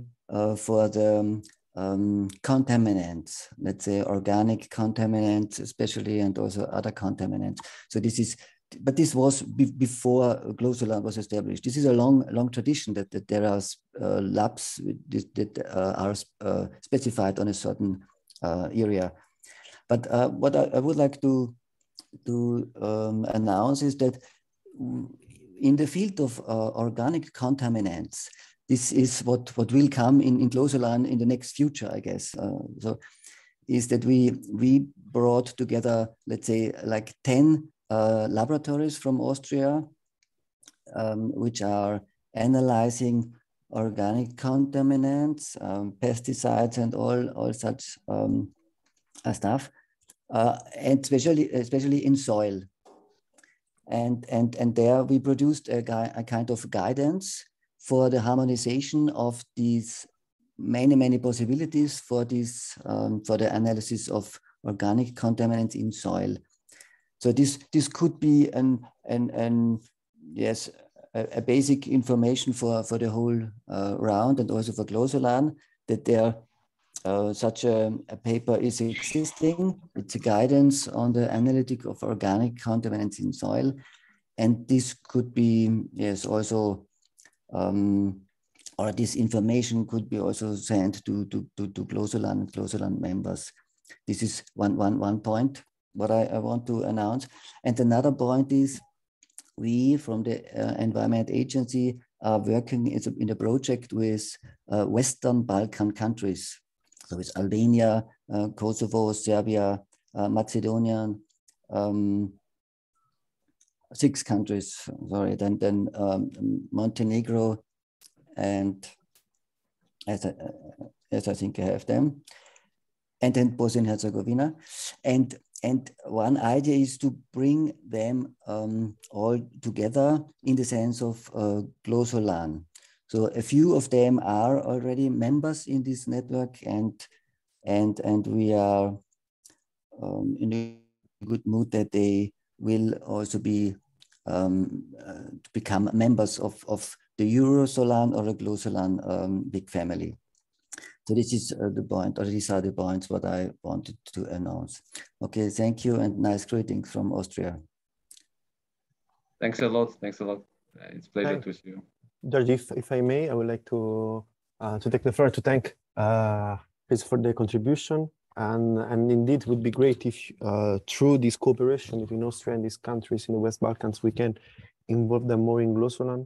for the contaminants, let's say organic contaminants especially, and also other contaminants. So this was before EUROSOLAN was established. This is a long tradition that there are labs that are specified on a certain area. But what I would like to announce is that in the field of organic contaminants, this is what will come in EUROSOLAN in the next future, I guess. So is that we brought together, let's say, like 10 laboratories from Austria, which are analyzing organic contaminants, pesticides, and all such stuff, and especially in soil. And there we produced a kind of guidance for the harmonization of these many possibilities for this for the analysis of organic contaminants in soil. So this could be a basic information for the whole round, and also for GLOSOLAN, that there such a paper is existing. It's a guidance on the analytic of organic contaminants in soil, and this could be also or this information could be also sent to GLOSOLAN members. This is one point what I want to announce. And another point is, we from the Environment Agency are working in a project with Western Balkan countries. So it's Albania, Kosovo, Serbia, Macedonia, 6 countries, sorry, then Montenegro, and as I think I have them, and then Bosnia and Herzegovina. And one idea is to bring them all together in the sense of GLOSOLAN. So a few of them are already members in this network, and we are in a good mood that they will also be become members of the EUROSOLAN or the GLOSOLAN big family. So this is the point, or these are the points what I wanted to announce. Okay, thank you, and nice greetings from Austria. Thanks a lot. Thanks a lot. It's a pleasure to see you. George, if I may, I would like to take the floor to thank Chris for the contribution. And indeed, it would be great if through this cooperation between Austria and these countries in the West Balkans, we can involve them more in GLOSOLAN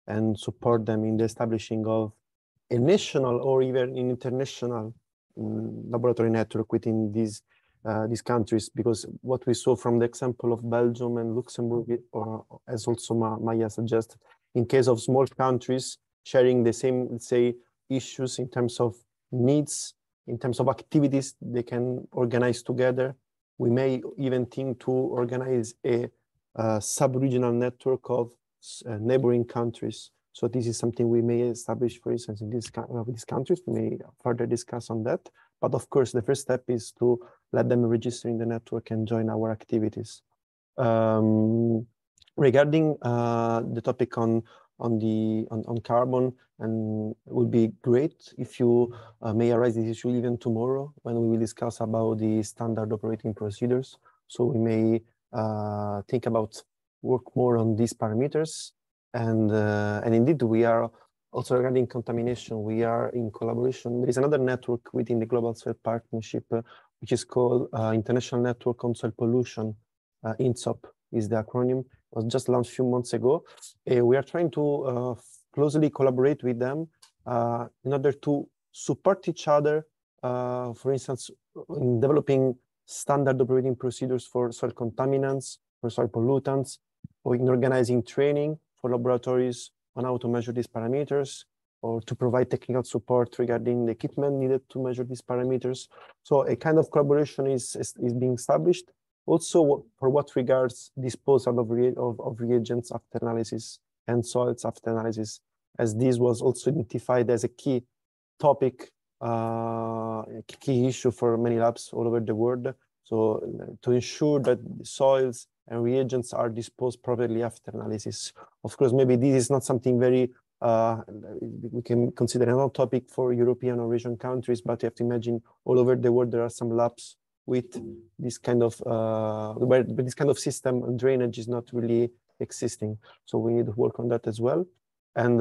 and support them in the establishing of a national or even an international laboratory network within these countries. Because what we saw from the example of Belgium and Luxembourg, or as also Maya suggested, in case of small countries sharing the same, let's say, issues in terms of needs, in terms of activities they can organize together. We may even think to organize a sub-regional network of neighboring countries. So this is something we may establish, for instance, in these countries. We may further discuss on that. But of course, the first step is to let them register in the network and join our activities. Regarding the topic on carbon, and it would be great if you may arise this issue even tomorrow when we will discuss about the standard operating procedures. So we may think about work more on these parameters, and indeed we are also regarding contamination. We are in collaboration. There is another network within the Global Soil Partnership, which is called International Network on Soil Pollution. INSOP is the acronym. It was just launched a few months ago. We are trying to closely collaborate with them in order to support each other, for instance, in developing standard operating procedures for soil contaminants, for soil pollutants, or in organizing training for laboratories on how to measure these parameters, or to provide technical support regarding the equipment needed to measure these parameters. So a kind of collaboration is being established. Also, for what regards disposal of reagents after analysis and soils after analysis, as this was also identified as a key topic, key issue for many labs all over the world. So to ensure that soils and reagents are disposed properly after analysis. Of course, maybe this is not something very, we can consider another topic for European or Eurasian countries, but you have to imagine all over the world there are some labs with this kind of where this kind of system and drainage is not really existing. So we need to work on that as well. And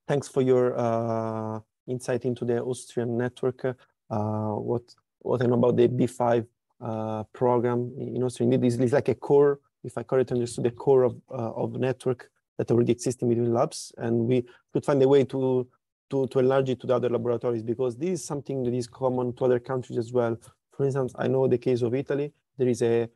thanks for your insight into the Austrian network. What I know about the B5 program in Austria, this is like a core, if I correctly understood, the core of the network that already existing between labs, and we could find a way to enlarge it to the other laboratories, because this is something that is common to other countries as well. For instance, I know the case of Italy, there is a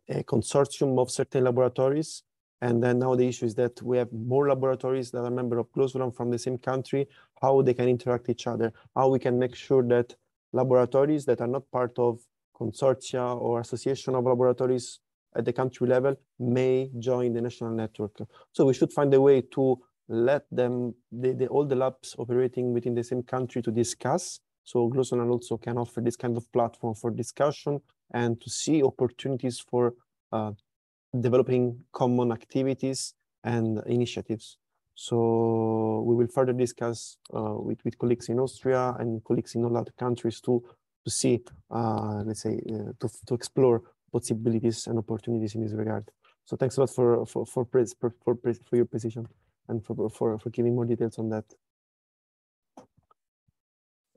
consortium of certain laboratories, and then now the issue is that we have more laboratories that are members of GLOSOLAN from the same country, how they can interact with each other, how we can make sure that laboratories that are not part of consortia or association of laboratories at the country level may join the national network. So we should find a way to let them, all the labs operating within the same country to discuss. So GLOSOLAN also can offer this kind of platform for discussion and to see opportunities for developing common activities and initiatives. So we will further discuss with colleagues in Austria and colleagues in all other countries to see, let's say, to explore possibilities and opportunities in this regard. So thanks a lot for your precision and for giving more details on that.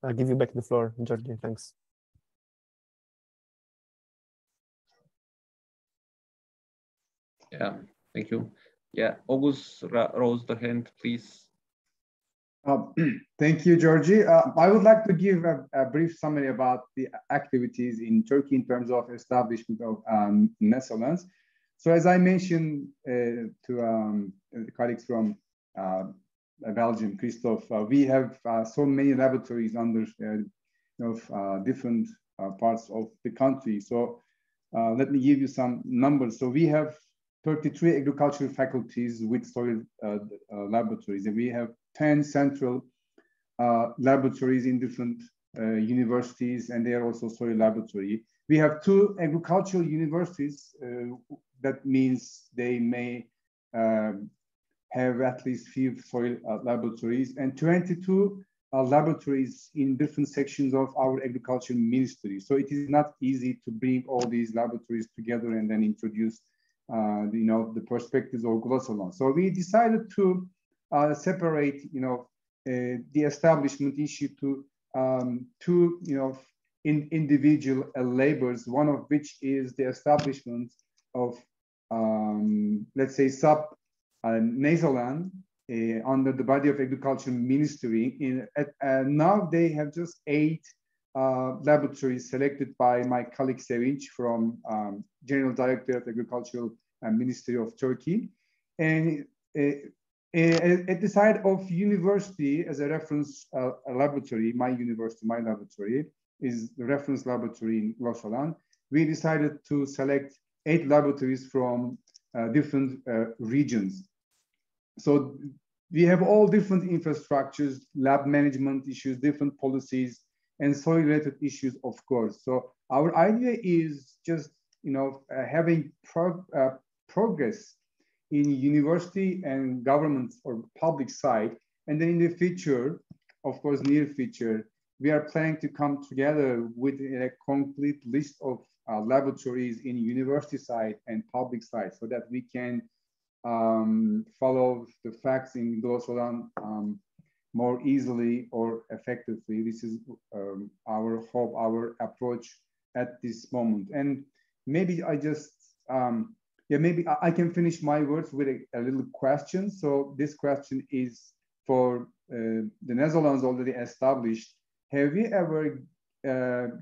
I'll give you back the floor, Georgie. Thanks. Yeah, thank you. Yeah, August rose the hand, please. Thank you, Georgie. I would like to give a brief summary about the activities in Turkey in terms of establishment of Netherlands. So as I mentioned to the colleagues from Belgium, Christophe, we have so many laboratories under different parts of the country. So let me give you some numbers. So we have 33 agricultural faculties with soil laboratories, and we have 10 central laboratories in different universities, and they are also soil laboratory. We have 2 agricultural universities. That means they may have at least 5 soil laboratories, and 22 laboratories in different sections of our agriculture ministry. So it is not easy to bring all these laboratories together and then introduce the perspectives of GLOSOLAN. So we decided to separate the establishment issue to 2 individual labors, one of which is the establishment of let's say sub-NASOLAN under the body of agriculture ministry. Now they have just 8 laboratories selected by my colleague Sevinç from General Director of Agricultural Ministry of Turkey. And at the side of university as a reference laboratory, my laboratory is the reference laboratory in GLOSOLAN. We decided to select 8 laboratories from different regions. So we have all different infrastructures, lab management issues, different policies, and soil-related issues, of course. So our idea is just, having progress in university and government or public side. And then in the future, of course, near future, we are planning to come together with a complete list of laboratories in university side and public side so that we can follow the facts in GLOSOLAN more easily or effectively. This is our hope, our approach at this moment. And maybe I just, maybe I can finish my words with a little question. So this question is for the Netherlands already established. Have you ever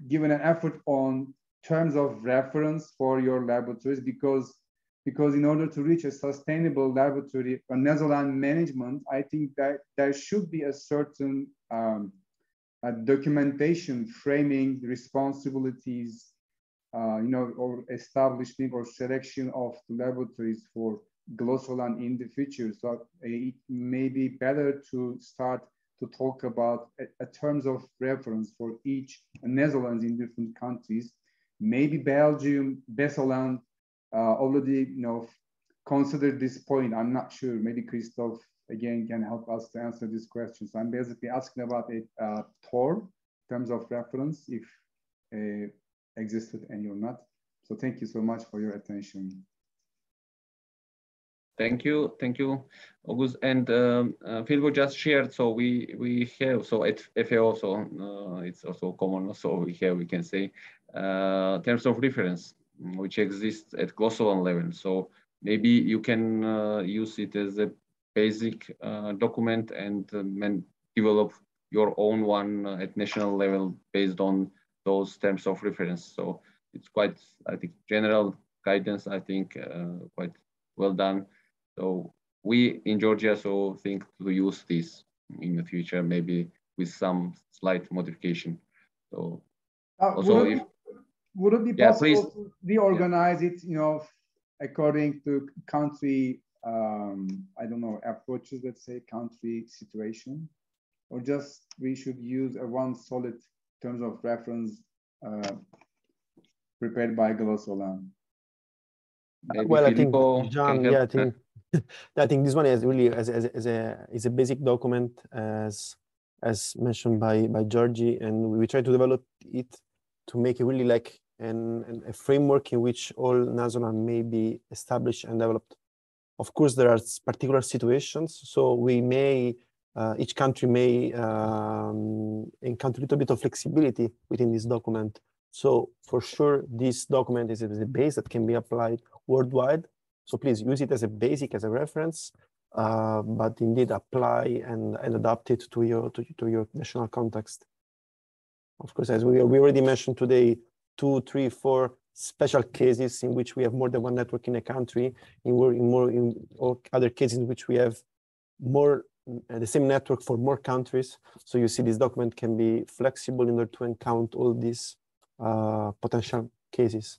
given an effort on terms of reference for your laboratories? Because in order to reach a sustainable laboratory or Netherlands management, I think that there should be a certain documentation framing responsibilities, or establishing or selection of the laboratories for GLOSOLAN in the future. So it may be better to start to talk about a terms of reference for each Netherlands in different countries. Maybe Belgium, GLOSOLAN already considered this point. I'm not sure. Maybe Christophe again can help us to answer this question. So I'm basically asking about a TOR, terms of reference, if existed any or not. So thank you so much for your attention. Thank you, August. And Filbo just shared. So we have, so at FAO, so it's also common. So we can say terms of reference which exists at GLOSOLAN level. So maybe you can use it as a basic document and develop your own one at national level based on those terms of reference. So it's quite, I think, general guidance, I think, quite well done. So we in Georgia think to use this in the future, maybe with some slight modification. So also would it be possible to reorganize it, according to country, I don't know, approaches, let's say, country situation, or just we should use a one solid terms of reference prepared by EUROSOLAN. Well, I think, John, yeah, I think this one is really is a basic document as mentioned by Georgie, and we try to develop it to make it really like a framework in which all NASOLAN may be established and developed. Of course, there are particular situations, so we may each country may encounter a little bit of flexibility within this document. So for sure, this document is a base that can be applied worldwide. So please use it as a basic, as a reference, but indeed apply and adapt it to your national context. Of course, as we already mentioned today, 2, 3, 4 special cases in which we have more than one network in a country, in other cases in which we have more the same network for more countries. So you see this document can be flexible in order to encounter all these potential cases.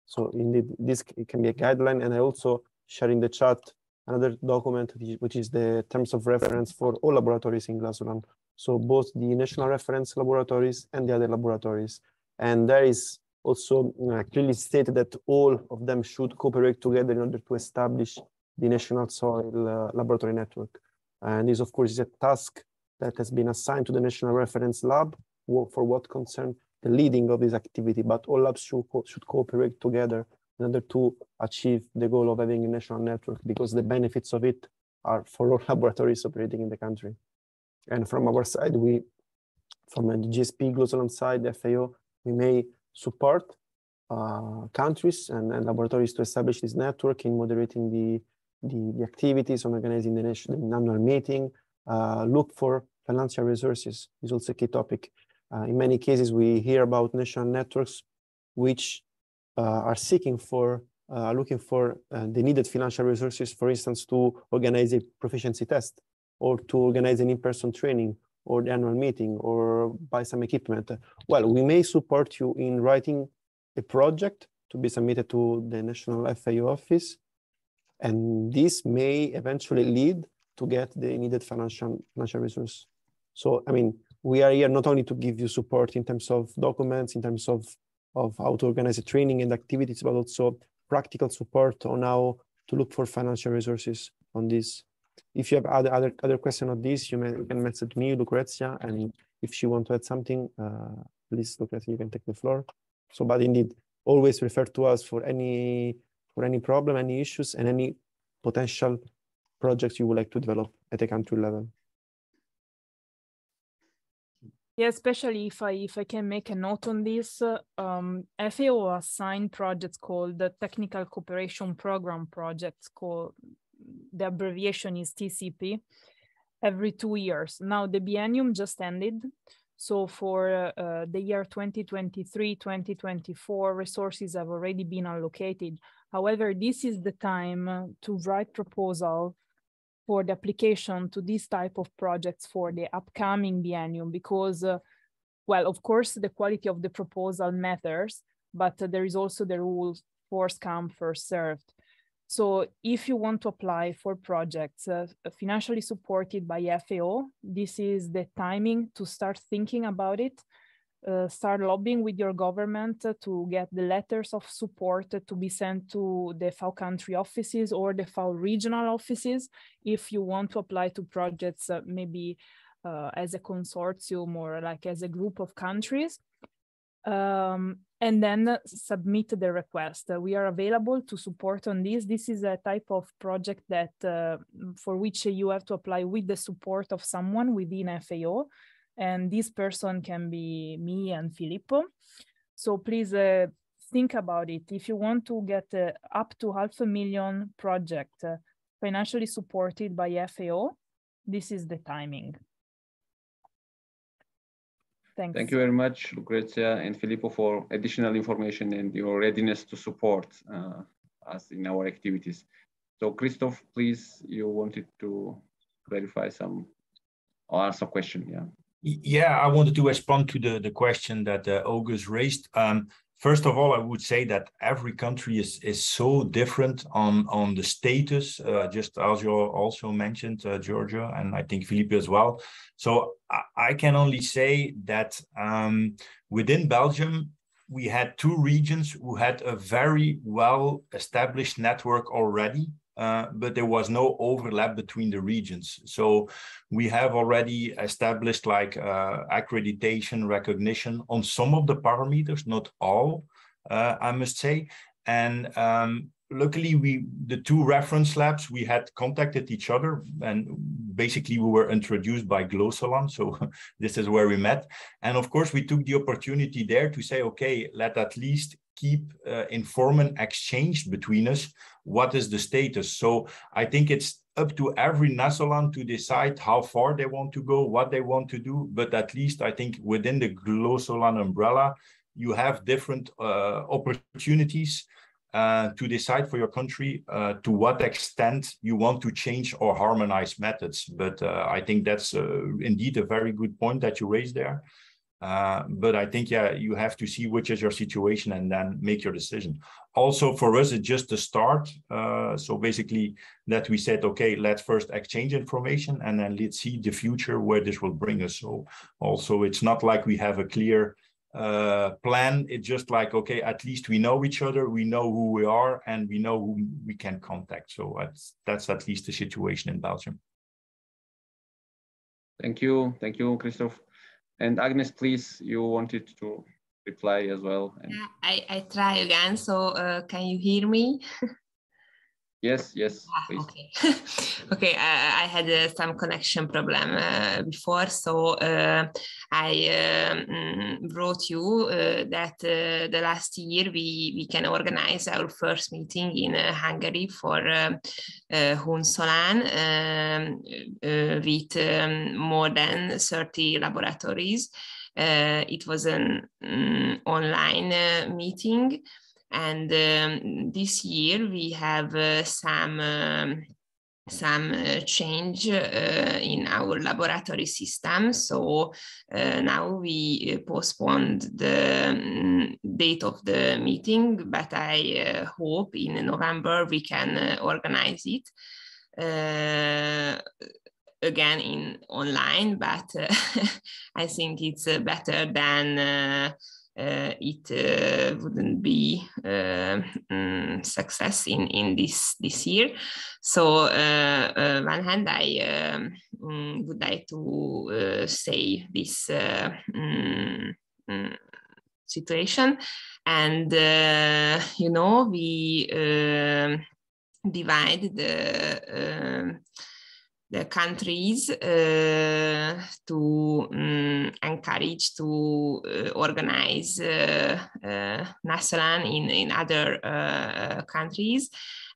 So indeed, this can be a guideline, and I also share in the chat another document which is the terms of reference for all laboratories in NASOLAN. So both the national reference laboratories and the other laboratories. And there is also clearly stated that all of them should cooperate together in order to establish the national soil laboratory network. And this, of course, is a task that has been assigned to the National Reference Lab for what concerns the leading of this activity, but all labs should cooperate together in order to achieve the goal of having a national network, because the benefits of it are for all laboratories operating in the country. And from our side, from the GSP EUROSOLAN side, the FAO, we may support countries and laboratories to establish this network in moderating the activities, on organizing the annual meeting, look for financial resources is also a key topic. In many cases, we hear about national networks which are looking for the needed financial resources, for instance, to organize a proficiency test, or to organize an in-person training, or the annual meeting, or buy some equipment. Well, we may support you in writing a project to be submitted to the National FAO office, and this may eventually lead to get the needed financial resource. So, I mean, we are here not only to give you support in terms of documents, in terms of how to organize a training and activities, but also practical support on how to look for financial resources on this. If you have other question on this, you can message me, Lucrezia, and if she wants to add something, please, Lucrezia, you can take the floor. So, but indeed, always refer to us for any problem, any issues, and any potential projects you would like to develop at a country level. Yeah, especially if I can make a note on this, FAO assigned projects called the Technical Cooperation Program projects, the abbreviation is TCP, every 2 years. Now the biennium just ended. So for the year 2023-2024, resources have already been allocated. However, this is the time to write proposal for the application to this type of projects for the upcoming biennium, because, well, of course, the quality of the proposal matters, but there is also the rule first come, first served. So if you want to apply for projects financially supported by FAO, this is the timing to start thinking about it. Start lobbying with your government to get the letters of support to be sent to the FAO country offices or the FAO regional offices if you want to apply to projects maybe as a consortium or like as a group of countries. And then submit the request. We are available to support on this. This is a type of project that for which you have to apply with the support of someone within FAO. And this person can be me and Filippo. So please think about it. If you want to get up to $500,000 project financially supported by FAO, this is the timing. Thanks. Thank you very much, Lucrezia and Filippo, for additional information and your readiness to support us in our activities. So Christoph, please, you wanted to clarify some or ask a question, yeah. Yeah, I wanted to respond to the question that August raised. First of all, I would say that every country is so different on the status, just as you also mentioned, Giorgio, and I think Philippe as well. So I can only say that within Belgium, we had two regions who had a very well-established network already, but there was no overlap between the regions. So we have already established like accreditation recognition on some of the parameters, not all, I must say. And luckily, the two reference labs, we had contacted each other, and basically we were introduced by EUROSOLAN. So this is where we met. And of course, we took the opportunity there to say, okay, let at least keep informant exchange between us. What is the status? So I think it's up to every NASOLAN to decide how far they want to go, what they want to do. But at least I think within the EUROSOLAN umbrella, you have different opportunities to decide for your country to what extent you want to change or harmonize methods. But I think that's indeed a very good point that you raised there. But I think, yeah, you have to see which is your situation and then make your decision. Also, for us, it's just a start. So basically that we said, okay, let's first exchange information and then let's see the future where this will bring us. So also, it's not like we have a clear plan. It's just like, okay, at least we know each other, we know who we are, and we know who we can contact. So that's at least the situation in Belgium. Thank you, Christophe. And Agnes, please, you wanted to reply as well. And... I try again. So can you hear me? Yes, please. Okay. Okay, I had some connection problem before, so I wrote you that the last year we can organize our first meeting in Hungary for EUROSOLAN with more than 30 laboratories. It was an online meeting. And this year we have some change in our laboratory system. So now we postponed the date of the meeting, but I hope in November we can organize it again in online, but I think it's better than it wouldn't be success in this year. So one hand, I would like to say this situation, and you know, we divide the countries to encourage to organize NASOLAN in other countries.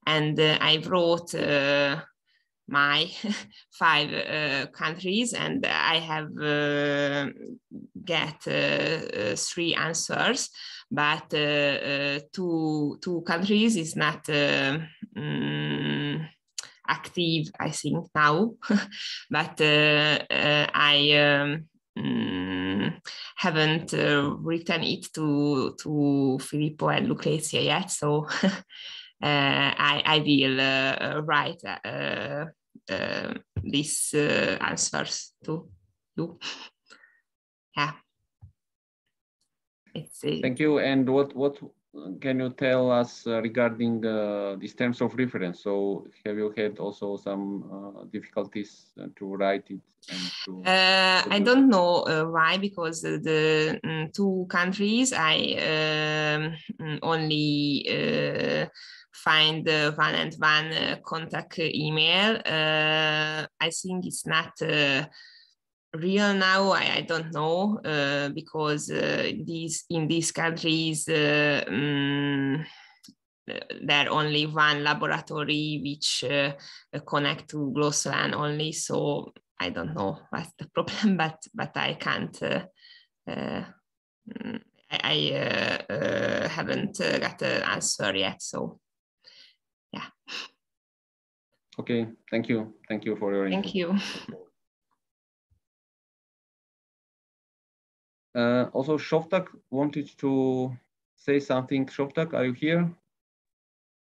And I wrote my 5 countries, and I have get 3 answers, but 2 countries is not active, I think, now, but I haven't written it to Filippo and Lucrezia yet, so I will write these answers to you. Yeah. Thank you. And what can you tell us regarding these terms of reference? So have you had also some difficulties to write it? And I don't know why, because the 2 countries I only find 1 and 1 contact email. I think it's not real now. I don't know because in these countries there only 1 laboratory which connect to EUROSOLAN only. So I don't know what's the problem, but I can't. I haven't got an answer yet. So yeah. Okay. Thank you. Thank you for your input. Thank you. Also, Shoftak wanted to say something. Shoftak, are you here?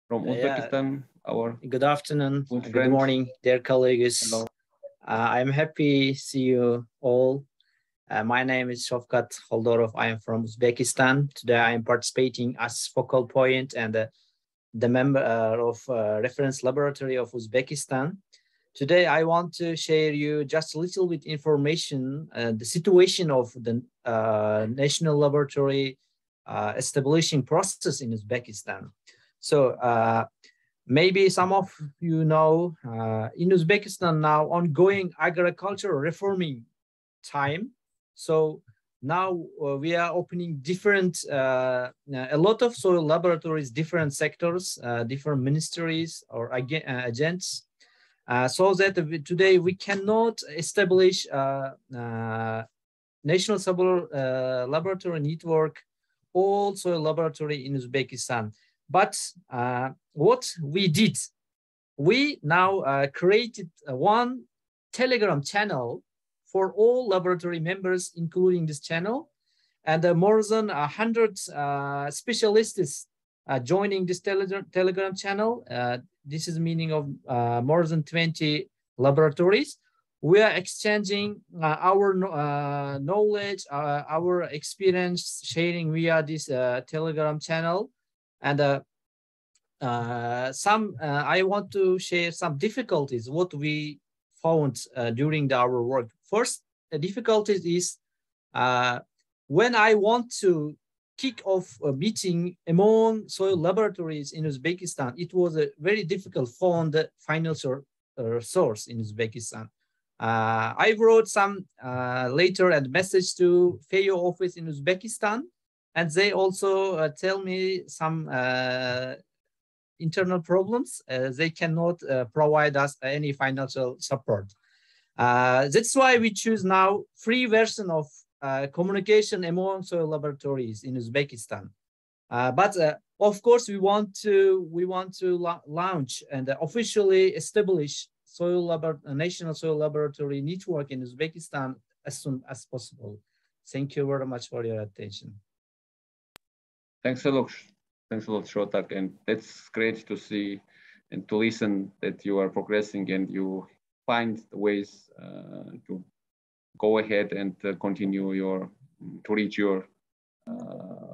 From Uzbekistan, our good afternoon, good morning, dear colleagues. I'm happy to see you all My name is Shavkat Holdorov. I am from Uzbekistan. Today I am participating as focal point and the member of reference laboratory of Uzbekistan. Today I want to share you just a little bit information, the situation of the national laboratory establishing process in Uzbekistan. So maybe some of you know, in Uzbekistan now ongoing agricultural reforming time. So now we are opening different, a lot of soil laboratories, different sectors, different ministries or agents, so that today we cannot establish national laboratory network, all soil laboratory in Uzbekistan. But what we did, we now created one Telegram channel for all laboratory members, including this channel, and more than 100 specialists joining this Telegram channel. This is meaning of more than 20 laboratories. We are exchanging our knowledge, our experience, sharing via this Telegram channel. And I want to share some difficulties, what we found during our work. First, the difficulties is when I want to kick off a meeting among soil laboratories in Uzbekistan, it was a very difficult to find the financial source in Uzbekistan. I wrote some later a message to FAO office in Uzbekistan, and they also tell me some internal problems. They cannot provide us any financial support. That's why we choose now free version of communication among soil laboratories in Uzbekistan. But of course, we want to launch and officially establish national soil laboratory network in Uzbekistan as soon as possible. Thank you very much for your attention. Thanks a lot. Thanks a lot, Shotak. And it's great to see and to listen that you are progressing and you find ways to go ahead and continue to reach your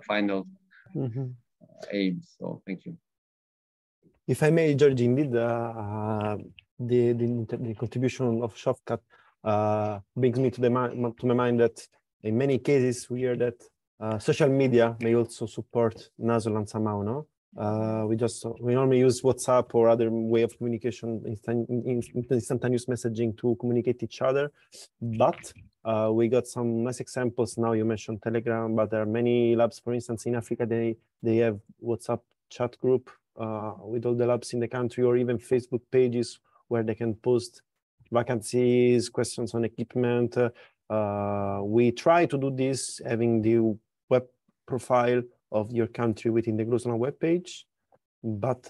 final aims. So thank you. If I may, George, indeed, the contribution of Shavkat brings me to my mind that in many cases we hear that social media may also support Nazolan somehow, no? We normally use WhatsApp or other way of communication, instantaneous messaging to communicate each other. But we got some nice examples now. You mentioned Telegram, but there are many labs, for instance, in Africa, they have WhatsApp chat group with all the labs in the country, or even Facebook pages where they can post vacancies, questions on equipment. We try to do this having the web profile of your country within the EUROSOLAN webpage, but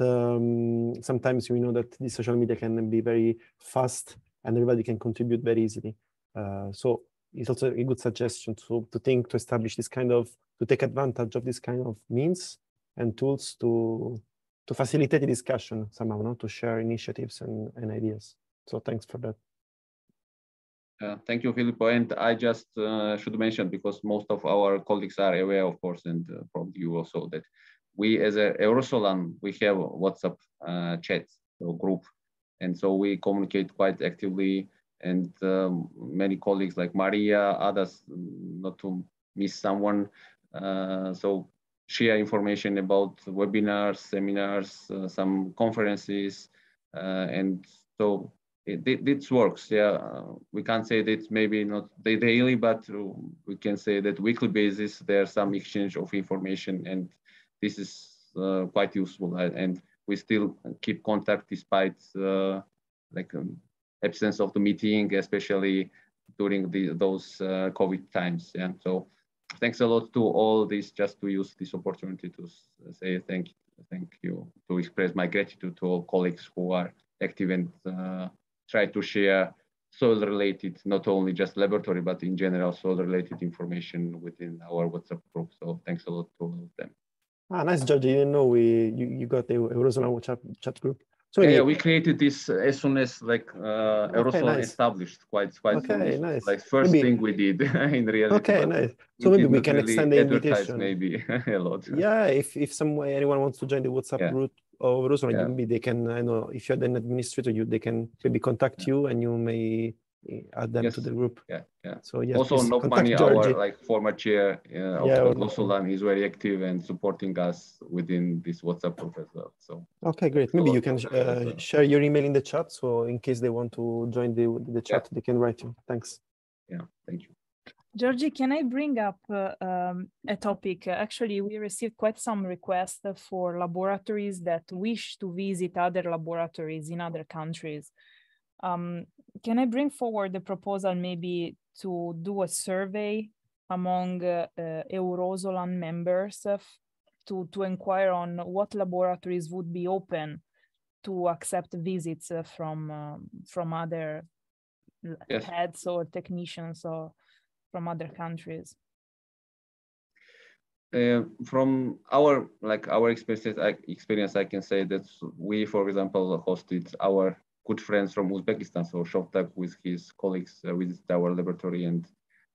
sometimes we know that the social media can be very fast and everybody can contribute very easily. So it's also a good suggestion to establish this kind of, to take advantage of this kind of means and tools to facilitate the discussion somehow, no? To share initiatives and ideas. So thanks for that. Thank you, Filippo. And I just should mention, because most of our colleagues are aware, of course, and from you also, that we as a EUROSOLAN, we have a WhatsApp chat group. And so we communicate quite actively, and many colleagues like Maria, others, not to miss someone, so share information about webinars, seminars, some conferences, and so it works. Yeah, we can't say that maybe not daily, but we can say that weekly basis there's some exchange of information, and this is quite useful. And we still keep contact despite absence of the meeting, especially during those COVID times. Yeah, so thanks a lot to all this. Just to use this opportunity to say thank you, to express my gratitude to all colleagues who are active and try to share soil-related, not only just laboratory, but in general soil-related information within our WhatsApp group. So thanks a lot to all of them. Nice, George. You didn't know you got the EUROSOLAN chat group. So yeah, we created this as soon as like EUROSOLAN nice. established, quite soon. Nice. Like first thing we did in reality. Okay, nice. So maybe we can really extend the advertise invitation. maybe a lot. Yeah, if anyone wants to join the WhatsApp group of EUROSOLAN, maybe they can. I know if you're an administrator, they can maybe contact you, and you may add them to the group. Yeah. So yeah. Also, Nopmani, our like former chair of EUROSOLAN, is very active and supporting us within this WhatsApp group as well. So okay, great. Maybe you can share your email in the chat, so in case they want to join the chat, they can write you. Thanks. Yeah, thank you. Georgie, can I bring up a topic? Actually, we received quite some requests for laboratories that wish to visit other laboratories in other countries. Can I bring forward the proposal maybe to do a survey among EUROSOLAN members to inquire on what laboratories would be open to accept visits from other heads or technicians or from other countries? From our experience, I can say that we, for example, hosted our good friends from Uzbekistan. So Shovtak with his colleagues visited our laboratory, and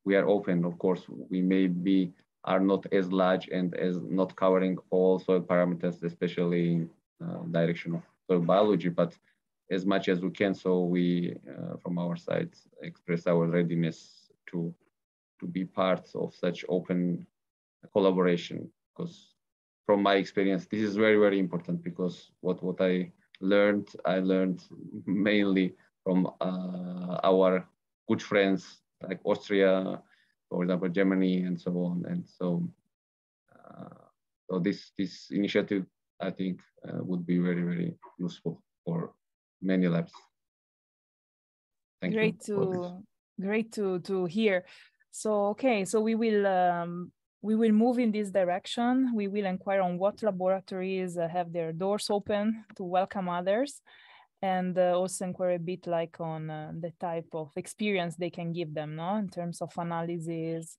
we are open. Of course, we maybe are not as large and as not covering all soil parameters, especially in direction of soil biology, but as much as we can. So we, from our side, express our readiness to be part of such open collaboration, because from my experience, this is very, very important, because what I learned mainly from our good friends like Austria, for example, Germany, and so on. And so, so this initiative, I think, would be very, very useful for many labs. Thank you. Great to hear. So okay, so we will move in this direction. We will inquire on what laboratories have their doors open to welcome others, and also inquire a bit like on the type of experience they can give them, no, in terms of analysis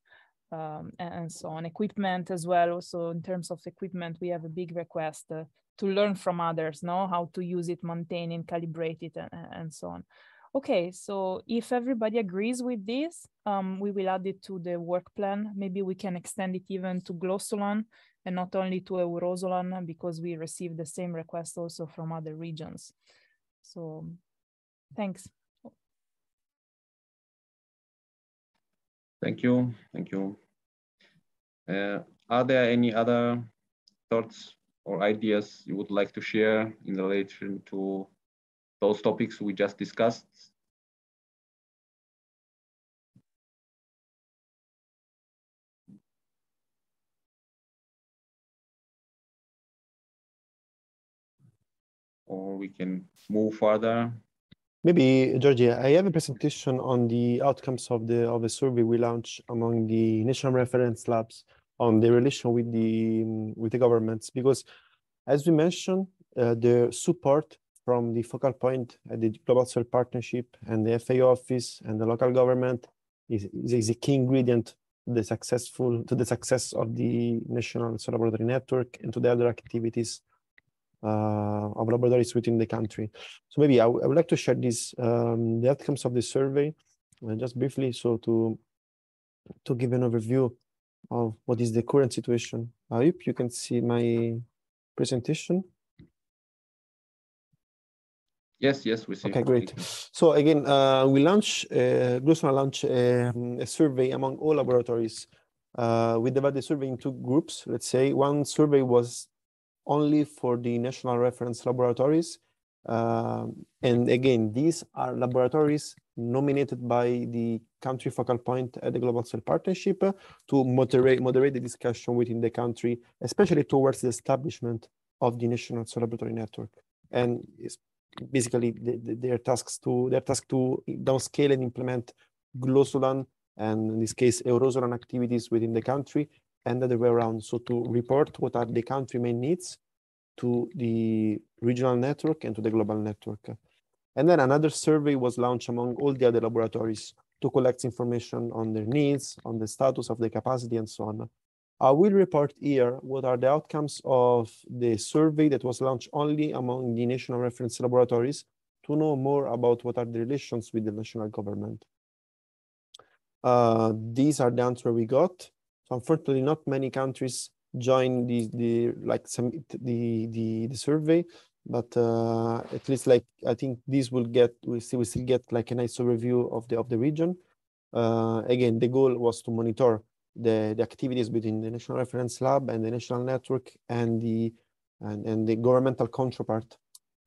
and so on. Equipment as well. Also in terms of equipment, we have a big request to learn from others, no, how to use it, maintain it, calibrate it, and so on. Okay, so if everybody agrees with this, we will add it to the work plan. Maybe we can extend it even to GLOSOLAN and not only to EUROSOLAN, because we received the same request also from other regions. So thanks. Thank you. Are there any other thoughts or ideas you would like to share in relation to those topics we just discussed? Or we can move further. Maybe, Georgie, I have a presentation on the outcomes of the survey we launched among the national reference labs on the relation with the governments, because as we mentioned, the support from the focal point at the Global Soil Partnership and the FAO office and the local government is a key ingredient to the success of the National Soil Laboratory Network and to the other activities of laboratories within the country. So maybe I would like to share this, the outcomes of the survey, just briefly, so to give an overview of what is the current situation. I hope you can see my presentation. Yes, we see. Okay, great. So again, we GLOSOLAN launched a survey among all laboratories. We divided the survey into groups. Let's say one survey was only for the national reference laboratories. And again, these are laboratories nominated by the country focal point at the Global Soil Partnership to moderate the discussion within the country, especially towards the establishment of the National Soil Laboratory Network. And it's basically their task to downscale and implement GLOSOLAN, and in this case, EUROSOLAN activities within the country, and the other way around. So to report what are the country main needs to the regional network and to the global network. And then another survey was launched among all the other laboratories to collect information on their needs, on the status of the capacity, and so on. I will report here what are the outcomes of the survey that was launched only among the national reference laboratories to know more about what are the relations with the national government. These are the answers we got. So unfortunately, not many countries joined the survey, but at least like I think these will get we still get like a nice overview of the region. Again, the goal was to monitor the activities between the National Reference Lab and the national network and the governmental counterpart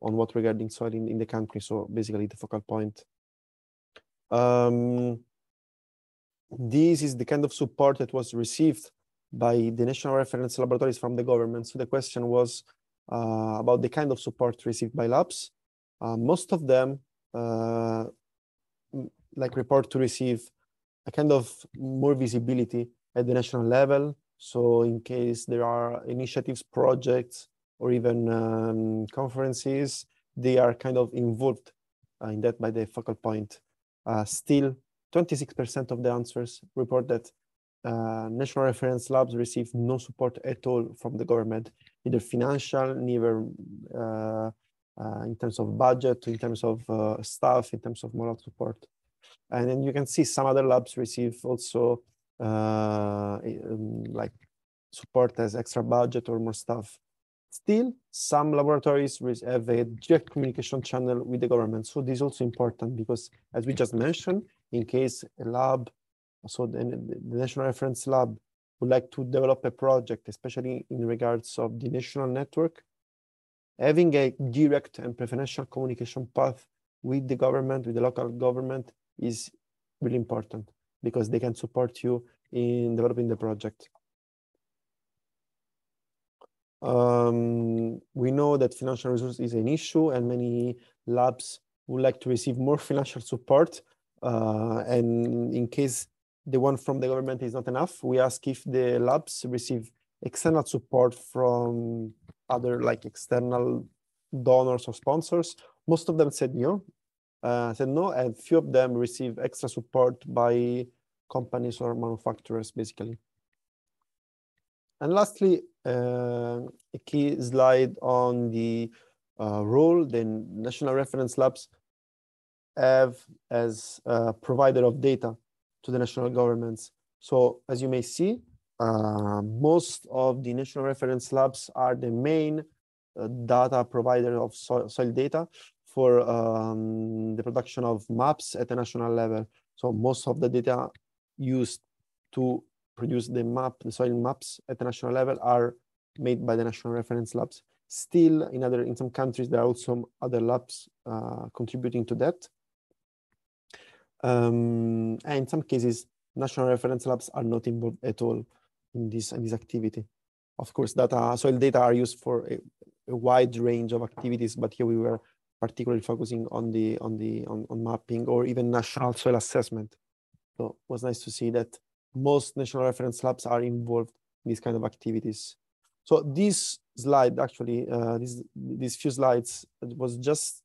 on what regarding soil in the country. So basically the focal point. This is the kind of support that was received by the national reference laboratories from the government. So the question was about the kind of support received by labs. Most of them like report to receive a kind of more visibility at the national level. So in case there are initiatives, projects, or even conferences, they are kind of involved in that by the focal point. Still, 26% of the answers report that national reference labs receive no support at all from the government, neither financial, neither in terms of budget, in terms of staff, in terms of moral support. And then you can see some other labs receive also like support as extra budget or more staff. Still, some laboratories have a direct communication channel with the government. So this is also important because, as we just mentioned, in case a lab, so the National Reference Lab would like to develop a project, especially in regards of the national network, having a direct and preferential communication path with the government, with the local government, is really important because they can support you in developing the project. We know that financial resources is an issue and many labs would like to receive more financial support. And in case the one from the government is not enough, we ask if the labs receive external support from other like external donors or sponsors. Most of them said no, and few of them receive extra support by companies or manufacturers, basically. And lastly, a key slide on the role the national reference labs have as a provider of data to the national governments. So as you may see, most of the national reference labs are the main data provider of soil data for the production of maps at the national level. So most of the data used to produce the soil maps at the national level are made by the national reference labs. Still, in some countries, there are also other labs contributing to that. And in some cases, national reference labs are not involved at all in this activity. Of course, soil data are used for a wide range of activities, but here we were particularly focusing on mapping or even national soil assessment. So it was nice to see that most national reference labs are involved in these kind of activities. So this slide, actually, these few slides was just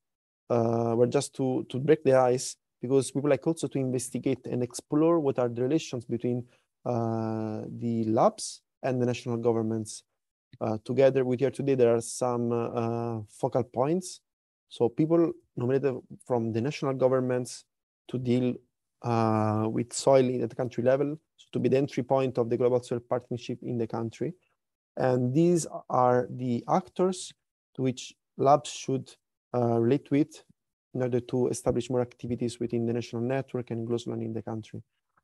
were just to break the ice, because we would like also to investigate and explore what are the relations between the labs and the national governments. Together with here today, there are some focal points. So people nominated from the national governments to deal with soil at the country level, so to be the entry point of the global soil partnership in the country. And these are the actors to which labs should relate with in order to establish more activities within the national network and EUROSOLAN in the country.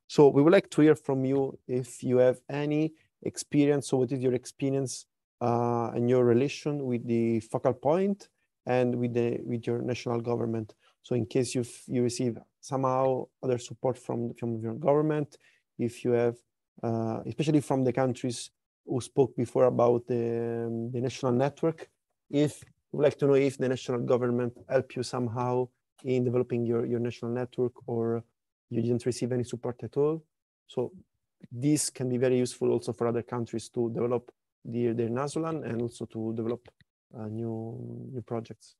So we would like to hear from you if you have any experience. So what is your experience and your relation with the focal point and with your national government? So in case you receive somehow other support from your government, if you have, especially from the countries who spoke before about the national network, if you would like to know if the national government helped you somehow in developing your national network, or you didn't receive any support at all. So this can be very useful also for other countries to develop their NASOLAN and also to develop new projects.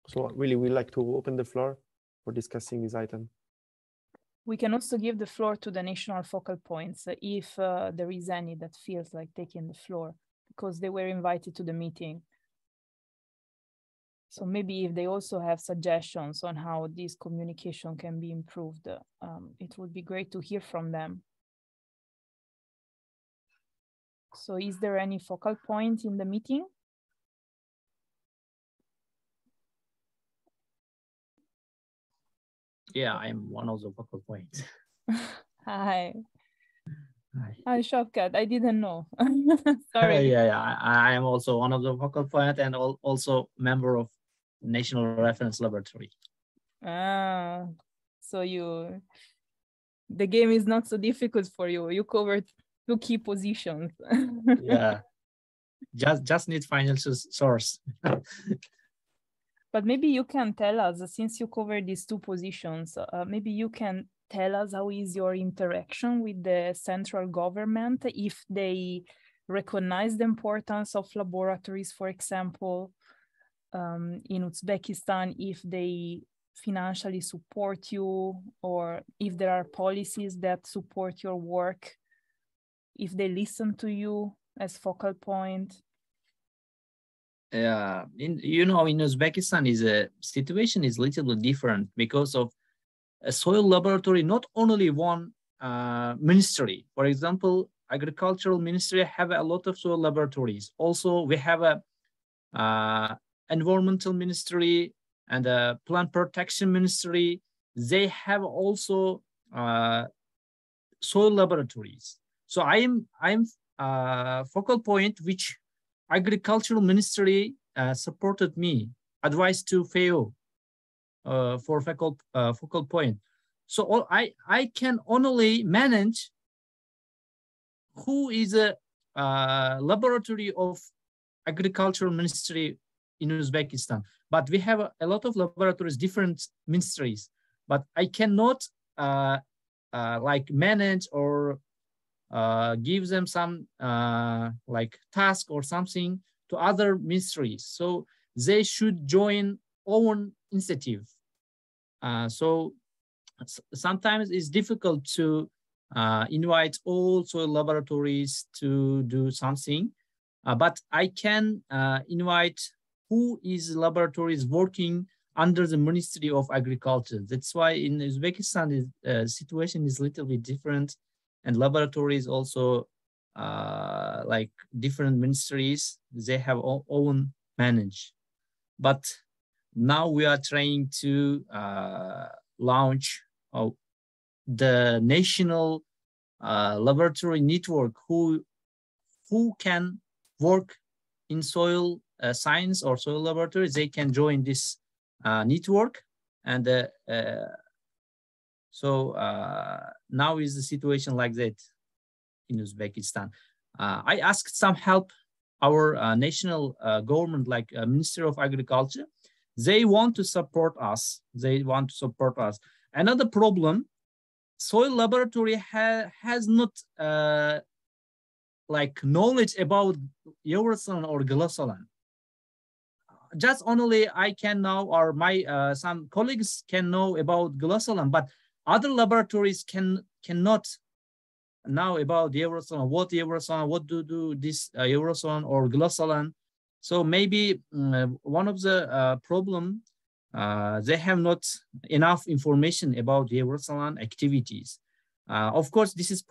So really, we'd like to open the floor for discussing this item. We can also give the floor to the national focal points if there is any that feels like taking the floor, because they were invited to the meeting. So maybe if they also have suggestions on how this communication can be improved, it would be great to hear from them. So is there any focal point in the meeting? Yeah, I'm one of the focal points. Hi. Hi. I'm shocked. I didn't know. Sorry. Yeah, I am also one of the focal point and also member of National Reference Laboratory. Ah, so the game is not so difficult for you. You covered 2 key positions. Yeah, just need financial source. But maybe you can tell us, since you covered these 2 positions, maybe you can tell us how is your interaction with the central government, if they recognize the importance of laboratories, for example, in Uzbekistan, if they financially support you, or if there are policies that support your work, if they listen to you as focal point. In Uzbekistan situation is a little bit different because of a soil laboratory, not only one ministry. For example, agricultural ministry have a lot of soil laboratories. Also, we have a environmental ministry and a plant protection ministry. They have also soil laboratories. So I'm focal point which agricultural ministry supported me, advised to FAO for focal point. So I can only manage who is a laboratory of agricultural ministry in Uzbekistan. But we have a lot of laboratories, different ministries, but I cannot like manage or give them some like task or something to other ministries. So they should join own initiative. So sometimes it's difficult to invite all soil laboratories to do something, but I can invite who is laboratories working under the Ministry of Agriculture. That's why in Uzbekistan, the situation is a little bit different, and laboratories also like different ministries, they have own manage. But now we are trying to launch the national laboratory network who can work in soil science or soil laboratories. They can join this network, and so now is the situation like that in Uzbekistan. I asked some help our national government, like Ministry of Agriculture. They want to support us. Another problem, soil laboratory has not like knowledge about EUROSOLAN or GSP. Just only I can know, or my some colleagues can know about GSP, but other laboratories cannot know about EUROSOLAN, what do this EUROSOLAN or GSP. So maybe one of the problem, they have not enough information about the EUROSOLAN activities. Of course, this is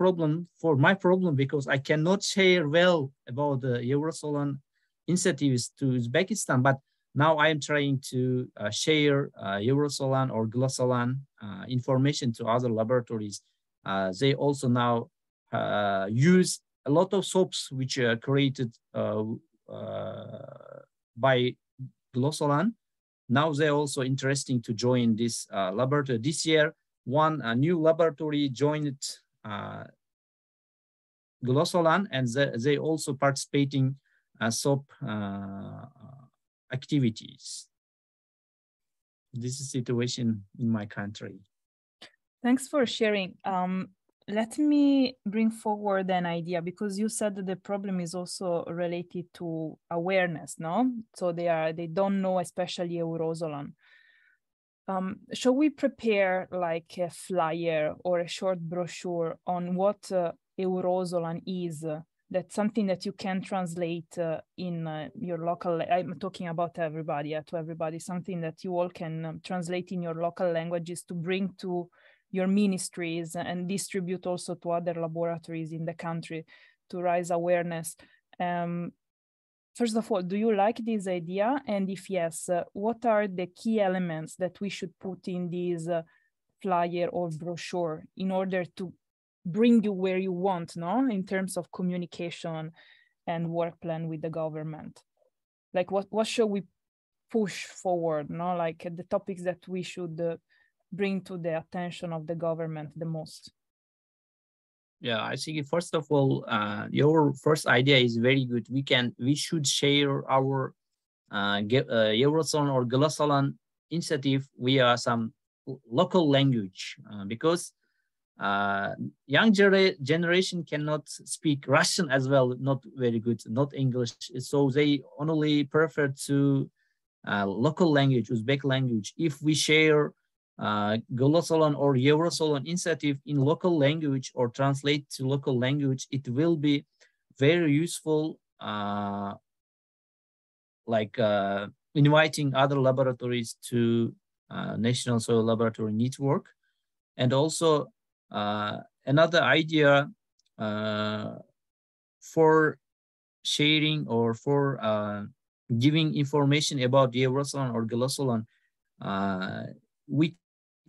my problem because I cannot share well about the EUROSOLAN initiatives to Uzbekistan, but now I am trying to share EUROSOLAN or GSP information to other laboratories. They also now use a lot of soaps which are created by GSP. Now they're also interesting to join this laboratory. This year, one new laboratory joined GSP, and they also participating soap activities. This is the situation in my country. Thanks for sharing. Let me bring forward an idea, because you said that the problem is also related to awareness, no? So they don't know, especially EUROSOLAN. shall we prepare like a flyer or a short brochure on what EUROSOLAN is? That's something that you can translate in your local, I'm talking about everybody, to everybody, something that you all can translate in your local languages to bring to your ministries and distribute also to other laboratories in the country to raise awareness. First of all, do you like this idea? And if yes, what are the key elements that we should put in this flyer or brochure in order to bring you where you want, no? In terms of communication and work plan with the government? Like what should we push forward, no? Like the topics that we should bring to the attention of the government the most? Yeah, I think first of all, your first idea is very good. We should share our EUROSOLAN or GLOSOLAN initiative via some local language because young generation cannot speak Russian as well, not very good, not English. So they only prefer to local language, Uzbek language. If we share GLOSOLAN or EUROSOLAN initiative in local language or translate to local language, it will be very useful, inviting other laboratories to National Soil Laboratory Network. And also another idea for sharing or for giving information about EUROSOLAN or GLOSOLAN, we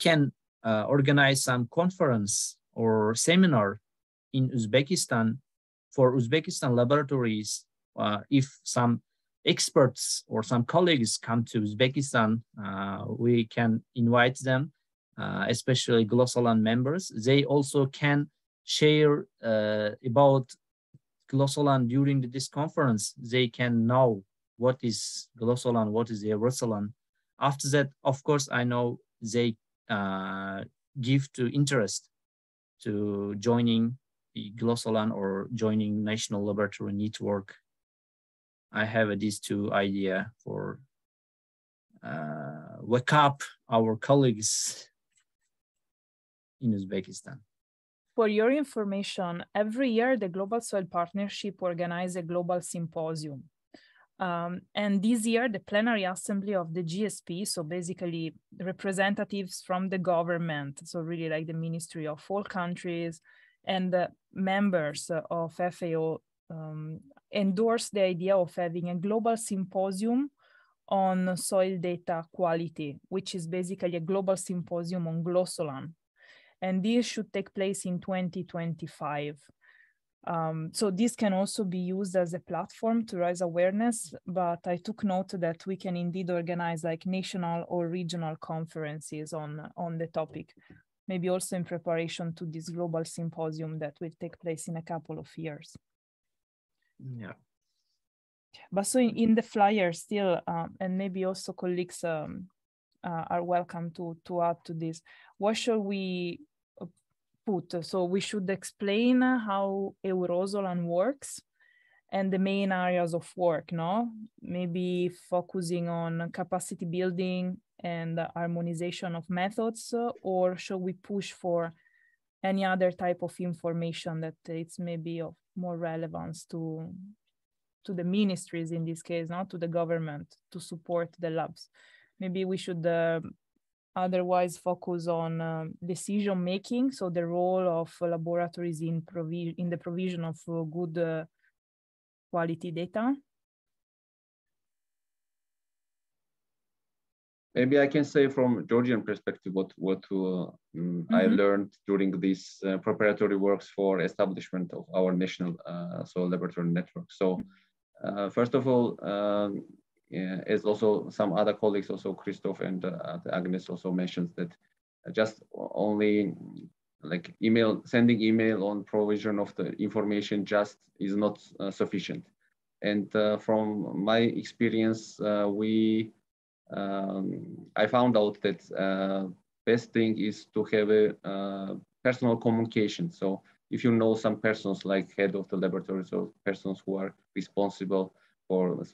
can organize some conference or seminar in Uzbekistan for Uzbekistan laboratories. If some experts or some colleagues come to Uzbekistan, we can invite them, especially GLOSOLAN members. They also can share about GLOSOLAN during this conference. They can know what is GLOSOLAN, what is EUROSOLAN. After that, of course, I know they give to interest to joining the GLOSOLAN or joining National Laboratory Network. I have these two ideas for wake up our colleagues in Uzbekistan. For your information, every year the Global Soil Partnership organizes a global symposium. And this year, the plenary assembly of the GSP, so basically representatives from the government, so really like the ministry of all countries and the members of FAO endorsed the idea of having a global symposium on soil data quality, which is basically a global symposium on GLOSOLAN. And this should take place in 2025. So this can also be used as a platform to raise awareness, but I took note that we can indeed organize like national or regional conferences on the topic, maybe also in preparation to this global symposium that will take place in a couple of years. Yeah. But so in the flyer still, and maybe also colleagues are welcome to add to this, what shall we put? So we should explain how EUROSOLAN works and the main areas of work, no? Maybe focusing on capacity building and harmonization of methods, or should we push for any other type of information that it's maybe of more relevance to the ministries in this case, not to the government, to support the labs? Maybe we should otherwise focus on decision making, so the role of laboratories in the provision of good quality data. Maybe I can say from Georgian perspective what I learned during these preparatory works for establishment of our national soil laboratory network. So first of all, as also some other colleagues, also Christoph and Agnes also mentioned that just only like sending email on provision of the information just is not sufficient. And from my experience, I found out that best thing is to have a personal communication. So if you know some persons like head of the laboratories or persons who are responsible for a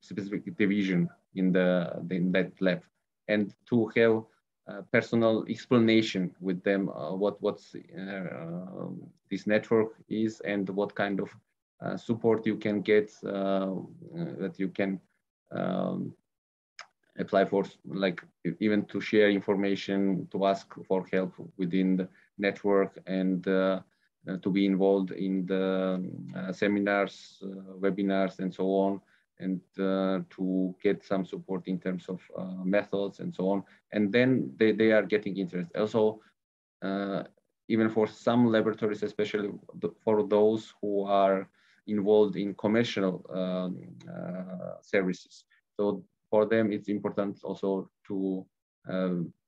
specific division in that lab, and to have personal explanation with them what this network is and what kind of support you can get, that you can apply for, like even to share information, to ask for help within the network, and to be involved in the seminars, webinars, and so on, and to get some support in terms of methods and so on. And then they are getting interest. Also, even for some laboratories, especially for those who are involved in commercial services. So for them, it's important also to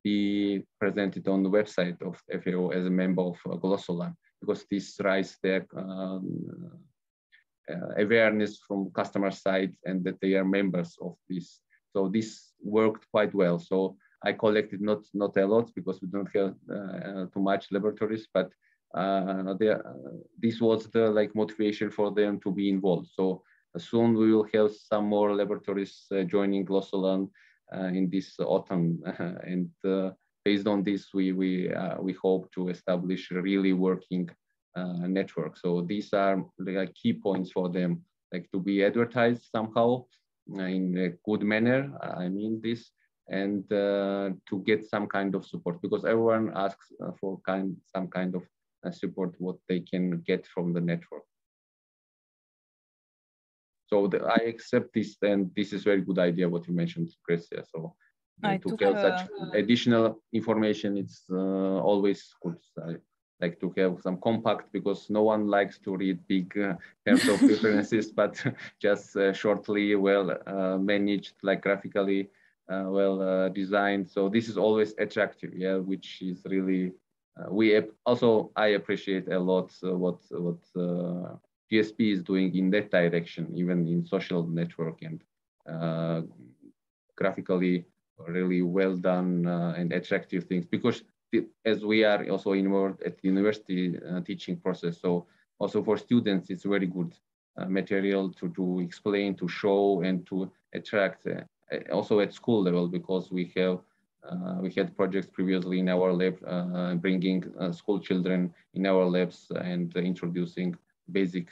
be presented on the website of FAO as a member of GLOSOLAN, because this raises their awareness from customer side and that they are members of this. So this worked quite well. So I collected not a lot because we don't have too much laboratories, but this was the motivation for them to be involved. So soon we will have some more laboratories joining GLOSOLAN in this autumn, and based on this, we hope to establish a really working network. So these are the key points for them, to be advertised somehow in a good manner. I mean this, and to get some kind of support, because everyone asks for some kind of support what they can get from the network. So I accept this, and this is a very good idea what you mentioned, Lucreția. So to have such additional information, it's always good. I like to have some compact, because no one likes to read big terms of references, but just shortly, well managed, graphically well designed. So this is always attractive, yeah, which is really I appreciate a lot what GSP is doing in that direction, even in social network, and graphically really well done and attractive things, because as we are also involved at the university teaching process, so also for students it's very good material to explain, to show, and to attract also at school level, because we had projects previously in our lab bringing school children in our labs and introducing basic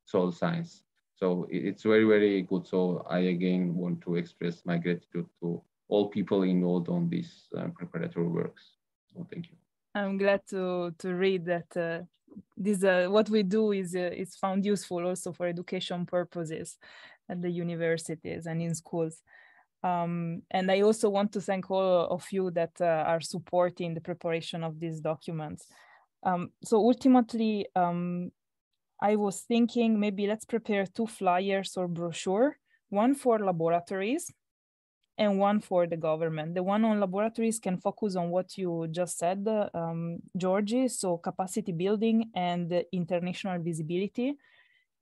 soil science. So it's very, very good. So I again want to express my gratitude to all people involved on these preparatory works. So thank you. I'm glad to read that this what we do is found useful also for education purposes at the universities and in schools. And I also want to thank all of you that are supporting the preparation of these documents. So ultimately, I was thinking maybe let's prepare 2 flyers or brochure, one for laboratories and one for the government. The one on laboratories can focus on what you just said, Georgie, so capacity building and international visibility.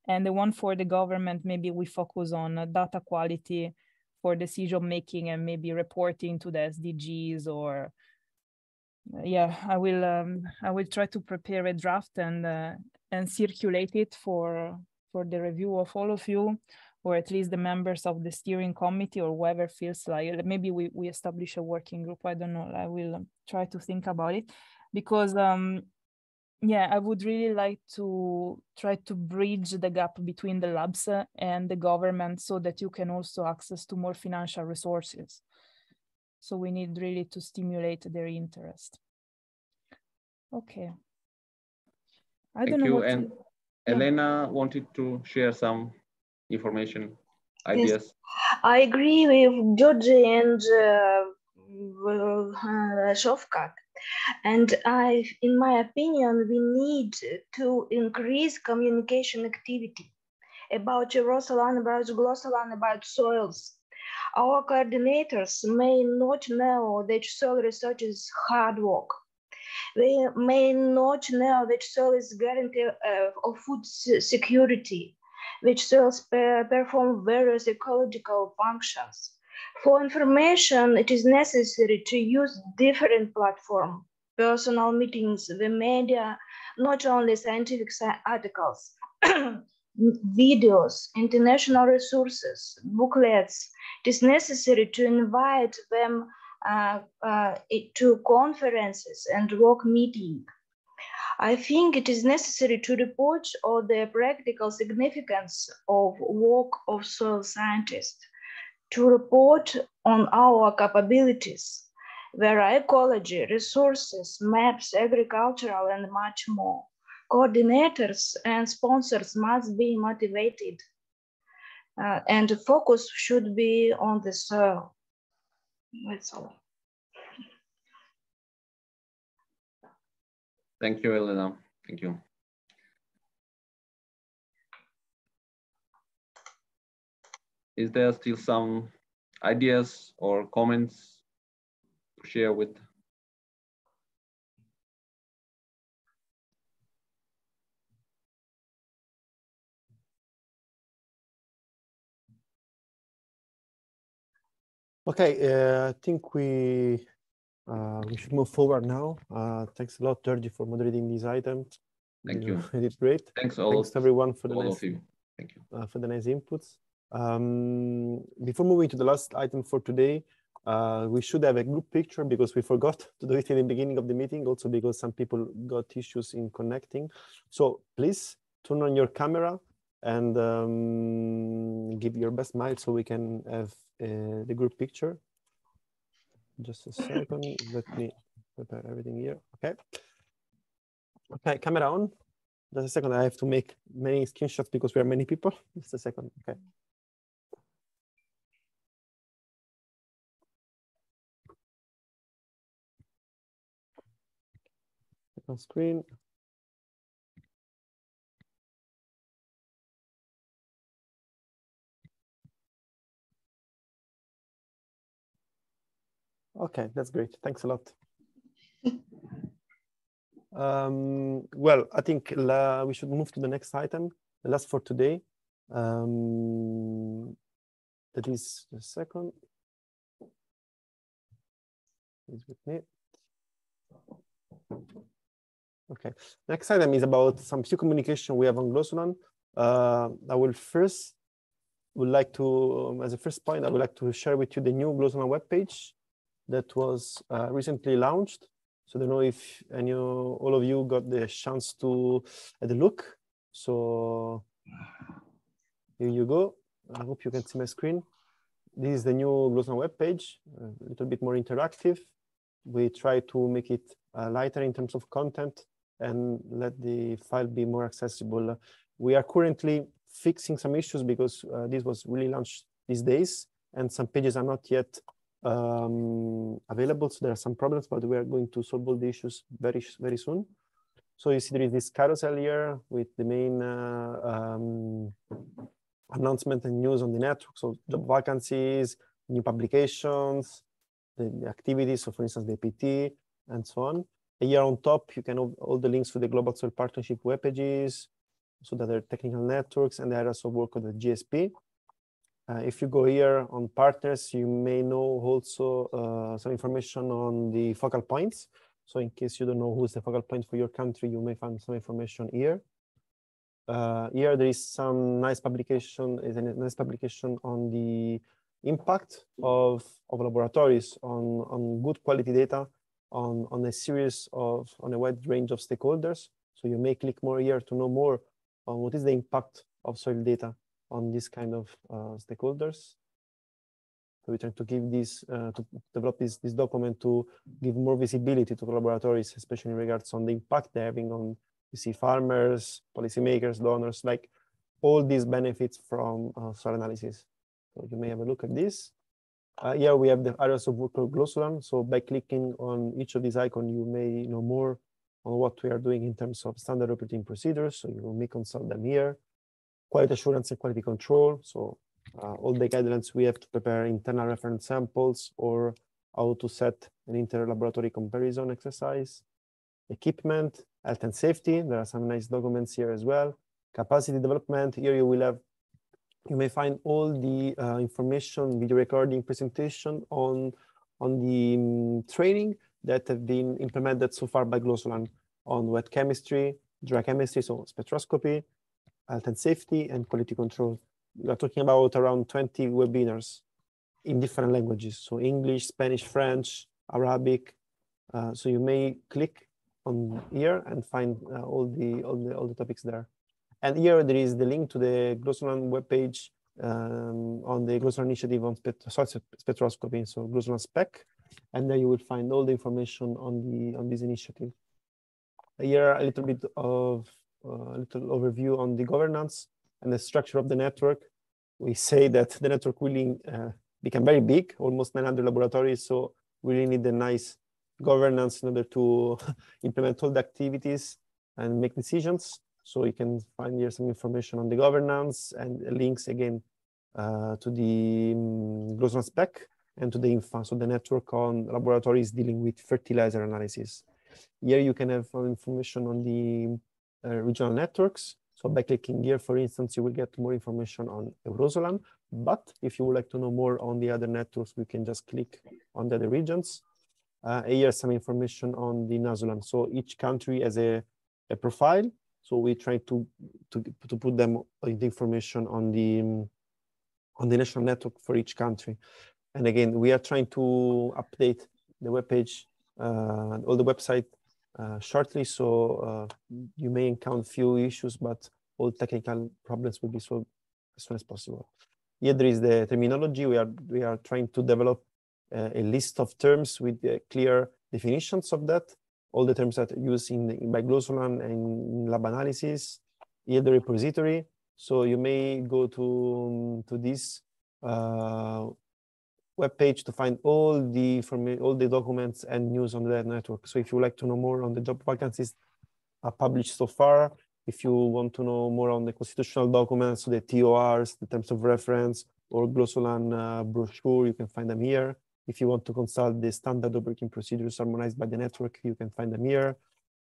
And the one for the government, maybe we focus on data quality for decision making and maybe reporting to the SDGs, or yeah, I will try to prepare a draft and circulate it for the review of all of you, or at least the members of the steering committee, or whoever feels like. Maybe we establish a working group. I don't know. I will try to think about it, because yeah, I would really like to try to bridge the gap between the labs and the government, so that you can also access to more financial resources. So we need really to stimulate their interest. Okay. I don't know. Thank you. And Elena wanted to share some information, ideas. Yes, I agree with Georgie and Shofkat. And in my opinion, we need to increase communication activity about EUROSOLAN, about GLOSOLAN, about soils. Our coordinators may not know that soil research is hard work. They may not know that soil is guarantee of food security, which soils perform various ecological functions. For information, it is necessary to use different platforms, personal meetings, the media, not only scientific articles, videos, international resources, booklets. It is necessary to invite them to conferences and work meetings. I think it is necessary to report on the practical significance of work of soil scientists, to report on our capabilities, where ecology, resources, maps, agricultural, and much more. Coordinators and sponsors must be motivated, and the focus should be on the soil. That's all. Thank you, Elena. Thank you. Is there still some ideas or comments to share with? Okay, I think we should move forward now. Thanks a lot, Sergi, for moderating these items. Thank you. You did great. Thanks to everyone for the all nice, of you. Thank you. For the nice inputs. Before moving to the last item for today, we should have a group picture because we forgot to do it in the beginning of the meeting, also because some people got issues in connecting. So please turn on your camera and give your best smile so we can have the group picture. Just a second, let me prepare everything here. Okay. Okay, camera on. Just a second, I have to make many screenshots because we are many people. Just a second, okay. On screen. Okay, that's great. Thanks a lot. Well, I think we should move to the next item, the last for today. That is the second. Please with me. Okay, next item is about some few communication we have on EUROSOLAN. I will first would like to, as a first point, I would like to share with you the new EUROSOLAN webpage that was recently launched. So I don't know if all of you got the chance to have a look. So here you go. I hope you can see my screen. This is the new EUROSOLAN webpage, a little bit more interactive. We try to make it lighter in terms of content and let the file be more accessible. We are currently fixing some issues because this was really launched these days and some pages are not yet available. So there are some problems, but we are going to solve all the issues very, very soon. So you see there is this carousel here with the main announcement and news on the network. So job vacancies, new publications, the activities. So for instance, the APT and so on. Here on top, you can have all the links to the Global Soil Partnership web pages. So that are technical networks and the areas of work of the GSP. If you go here on partners, you may know also some information on the focal points. So in case you don't know who's the focal point for your country, you may find some information here. Here there is some nice publication, on the impact of laboratories on good quality data on a series of, on a wide range of stakeholders. So you may click more here to know more on what is the impact of soil data on this kind of stakeholders. So we try to give this, to develop this document to give more visibility to laboratories, especially in regards on the impact they're having on, you see, farmers, policymakers, donors, like all these benefits from soil analysis. So you may have a look at this. Here we have the areas of work of EUROSOLAN. So by clicking on each of these icons, you may know more on what we are doing in terms of standard operating procedures. So you may consult them here. Quality assurance and quality control. So all the guidelines we have to prepare internal reference samples or how to set an inter-laboratory comparison exercise. Equipment, health and safety. There are some nice documents here as well. Capacity development. Here you will have, you may find all the information, video recording, presentation on the training that have been implemented so far by EUROSOLAN on wet chemistry, dry chemistry, so spectroscopy, health and safety, and quality control. We are talking about around 20 webinars. in different languages. So English, Spanish, French, Arabic. So you may click on here and find all the topics there. And here there is the link to the GLOSOLAN webpage on the GLOSOLAN initiative on soil spectroscopy, so GLOSOLAN spec, and there you will find all the information on this initiative. Here a little bit of a little overview on the governance and the structure of the network. We say that the network will become very big, almost 900 laboratories, so we really need a nice governance in order to implement all the activities and make decisions. So you can find here some information on the governance and links again to the GLOSOLAN spec and to the INFA, so the network on laboratories dealing with fertilizer analysis. Here you can have information on the regional networks. So by clicking here, for instance, you will get more information on EUROSOLAN. But if you would like to know more on the other networks, we can just click on the other regions. Here's some information on the NASOLAN. So each country has a profile. So we try to put them the information on the national network for each country. And again, we are trying to update the webpage, all the website shortly. So you may encounter few issues, but all technical problems will be solved as soon as possible. Here there is the terminology. We are trying to develop a list of terms with clear definitions of that. All the terms that are used by GLOSOLAN and lab analysis. Here the repository. So you may go to this webpage to find all the documents and news on that network. So if you would like to know more on the job vacancies published so far, if you want to know more on the constitutional documents, so the TORs, the terms of reference, or GLOSOLAN brochure, you can find them here. If you want to consult the standard operating procedures harmonized by the network, you can find them here.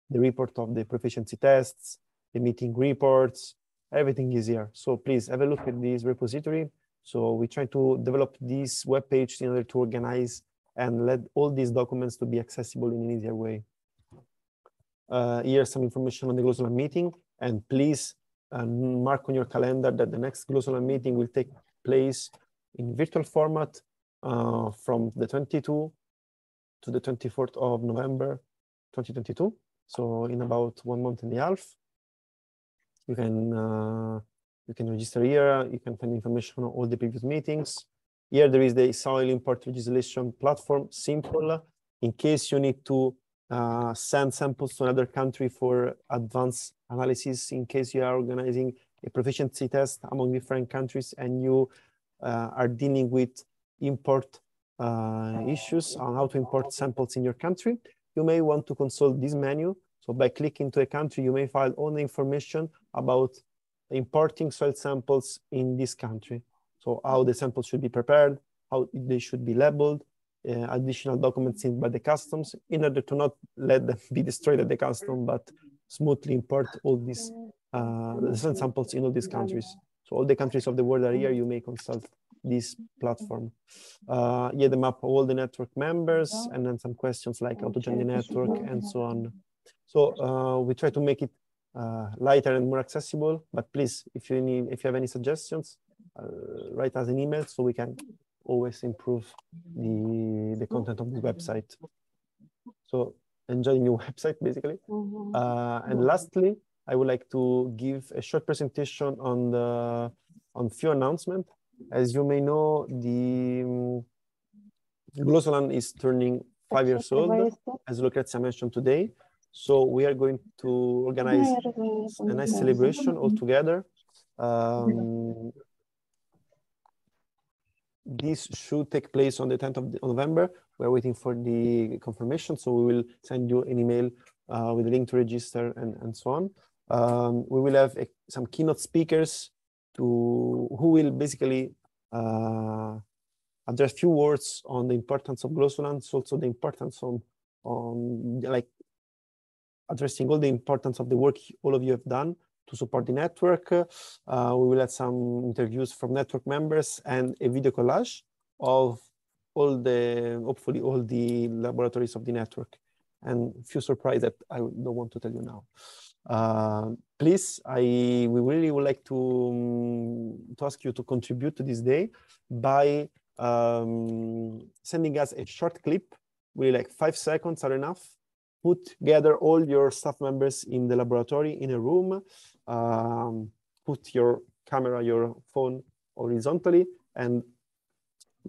The report of the proficiency tests, the meeting reports, everything is here. So please have a look at this repository. So we try to develop this webpage in order to organize and let all these documents to be accessible in an easier way. Here's some information on the GLOSOLAN meeting. And please mark on your calendar that the next GLOSOLAN meeting will take place in virtual format from the 22 to the 24th of November 2022. So in about 1 month and a half. You can register here. You can find information on all the previous meetings. Here there is the soil import legislation platform, simple. In case you need to send samples to another country for advanced analysis, in case you are organizing a proficiency test among different countries and you are dealing with import issues on how to import samples in your country, you may want to consult this menu. So by clicking to a country, you may find all the information about importing soil samples in this country. So how the samples should be prepared, how they should be labeled, additional documents sent by the customs in order to not let them be destroyed at the custom, but smoothly import all these soil samples in all these countries. So all the countries of the world are here. You may consult this platform. Here the map of all the network members, and then some questions like how to join the network and so on. So we try to make it lighter and more accessible, but please, if you have any suggestions, write us an email so we can always improve the content of the website. So enjoy the new website basically. And lastly, I would like to give a short presentation on few announcements. As you may know, the GLOSOLAN is turning 5 years old, as Lucrezia mentioned today. So we are going to organize a nice celebration all together. This should take place on the 10th of November. We're waiting for the confirmation, so we will send you an email with a link to register and so on. We will have some keynote speakers who will basically address few words on the importance of GLOSOLAN, also the importance on like addressing all the importance of the work all of you have done to support the network. We will have some interviews from network members and a video collage of hopefully all the laboratories of the network, and a few surprises that I don't want to tell you now. Please, we really would like to ask you to contribute to this day by sending us a short clip, really like 5 seconds are enough. Gather all your staff members in the laboratory in a room, put your camera, your phone horizontally, and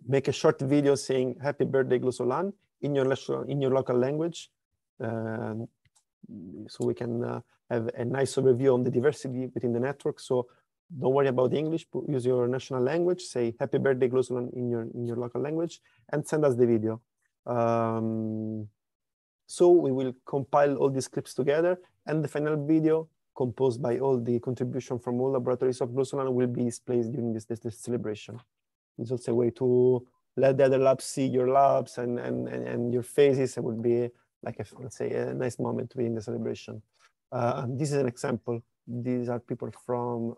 make a short video saying "Happy birthday, EUROSOLAN" in your local language, so we can have a nice overview on the diversity within the network. So don't worry about the English. Use your national language. Say "Happy birthday, EUROSOLAN" in your local language, and send us the video. So we will compile all these clips together, and the final video, composed by all the contribution from all laboratories of EUROSOLAN, will be displayed during this celebration. It's also a way to let the other labs see your labs and your faces. It would be like let's say a nice moment within the celebration. This is an example. These are people from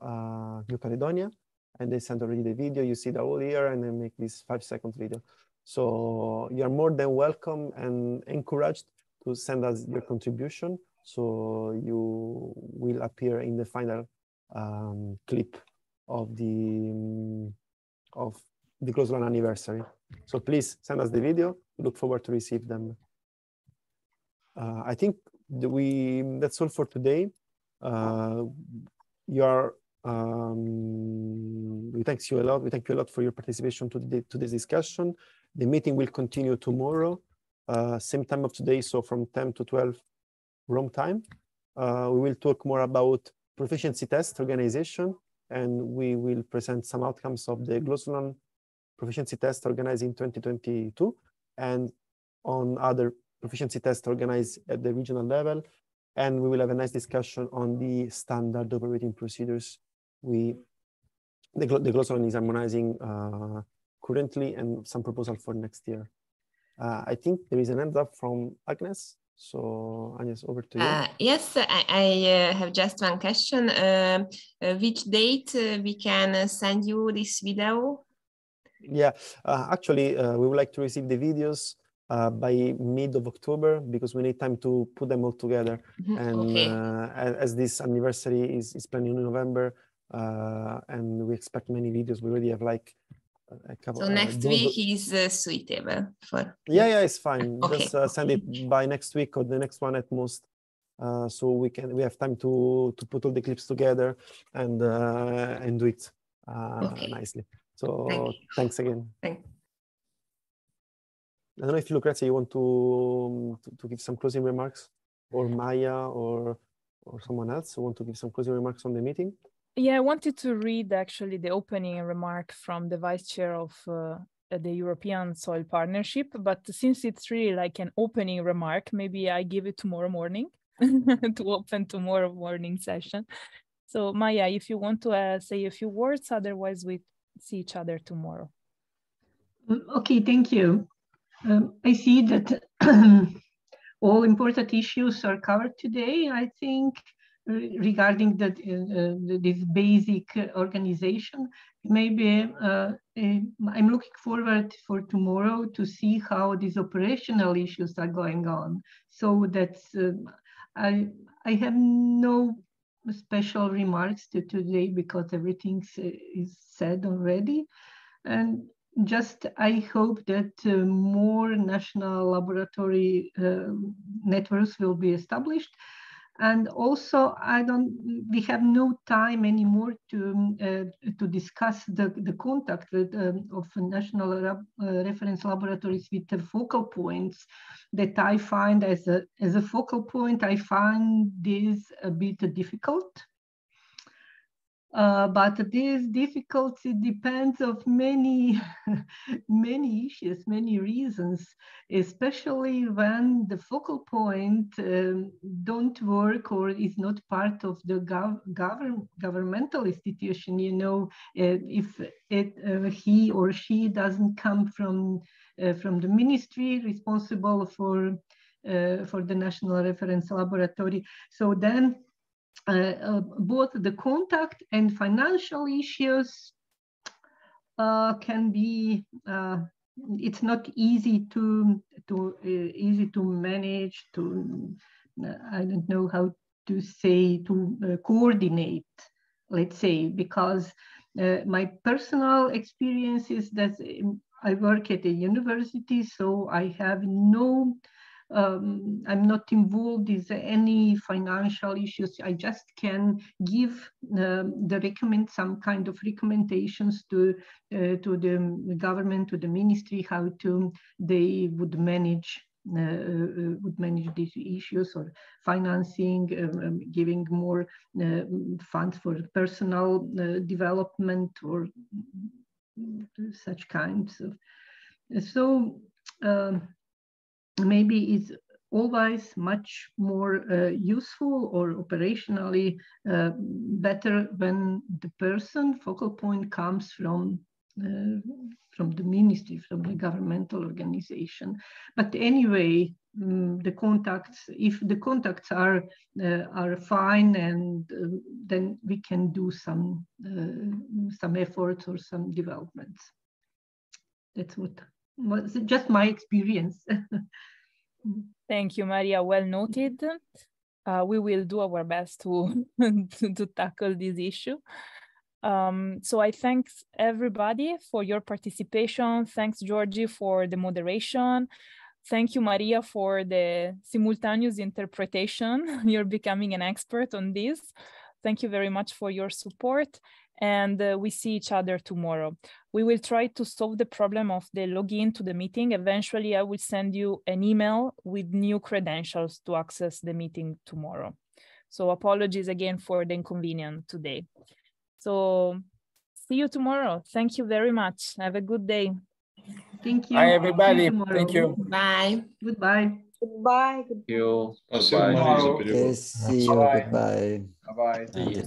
New Caledonia, and they sent already the video. You see the whole year, and they make this 5-second video. So you are more than welcome and encouraged to send us your contribution, so you will appear in the final clip of the EUROSOLAN anniversary. So please send us the video. Look forward to receive them. I think that's all for today. We thank you a lot. We thank you a lot for your participation to this discussion. The meeting will continue tomorrow, same time of today, so from 10 to 12 Rome time. We will talk more about proficiency test organization, and we will present some outcomes of the EUROSOLAN proficiency test organized in 2022, and on other proficiency tests organized at the regional level. And we will have a nice discussion on the standard operating procedures the EUROSOLAN is harmonizing currently, and some proposal for next year. I think there is an hand up from Agnes. So Agnes, over to you. Yes, I have just one question. Which date we can send you this video? Yeah, actually, we would like to receive the videos by mid of October, because we need time to put them all together. And okay. As this anniversary is planned in November, and we expect many videos, we already have like a couple. So next week is suitable for. Yeah, it's fine. Okay. Just send it by next week or the next one at most, so we have time to put all the clips together and do it nicely. So thanks again. Thanks. I don't know if Lucrezia, you want to give some closing remarks, or Maya, or someone else who want to give some closing remarks on the meeting. Yeah, I wanted to read actually the opening remark from the vice chair of the European Soil Partnership, but since it's really like an opening remark, maybe I give it tomorrow morning to open tomorrow morning session. So Maya, if you want to say a few words, otherwise we see each other tomorrow. Okay, thank you. I see that all important issues are covered today. I think regarding this basic organization, maybe I'm looking forward for tomorrow to see how these operational issues are going on. So that's I have no special remarks to today, because everything is said already, and just I hope that more national laboratory networks will be established. And also, we have no time anymore to discuss the contact of national reference laboratories with the focal points that I find as a focal point. I find this a bit difficult. But this difficulty depends on many issues, many reasons, especially when the focal point don't work or is not part of the governmental institution. You know, if he or she doesn't come from the ministry responsible for the national reference laboratory, so then. Both the contact and financial issues can be. It's not easy to manage. I don't know how to say, to coordinate. Let's say, because my personal experience is that I work at a university, so I have no, I'm not involved in any financial issues. I just can give some kind of recommendations to the government, to the ministry, how they would manage these issues, or financing, giving more funds for personal development, or such kinds of. So maybe it's always much more useful or operationally better when the focal point comes from the ministry, from the governmental organization. But anyway, the contacts, if the contacts are fine, and then we can do some efforts or some developments. That's what was just my experience. Thank you, Maria. Well noted. We will do our best to tackle this issue. So I thank everybody for your participation. Thanks, Georgie, for the moderation. Thank you, Maria, for the simultaneous interpretation. You're becoming an expert on this. Thank you very much for your support. And we see each other tomorrow. We will try to solve the problem of the login to the meeting. Eventually, I will send you an email with new credentials to access the meeting tomorrow. So apologies again for the inconvenience today. So see you tomorrow. Thank you very much. Have a good day. Thank you. Bye, everybody. You Thank you. Bye. Goodbye. Goodbye. Thank you. See you tomorrow. Yes, see you. Goodbye. Bye-bye. Thank you.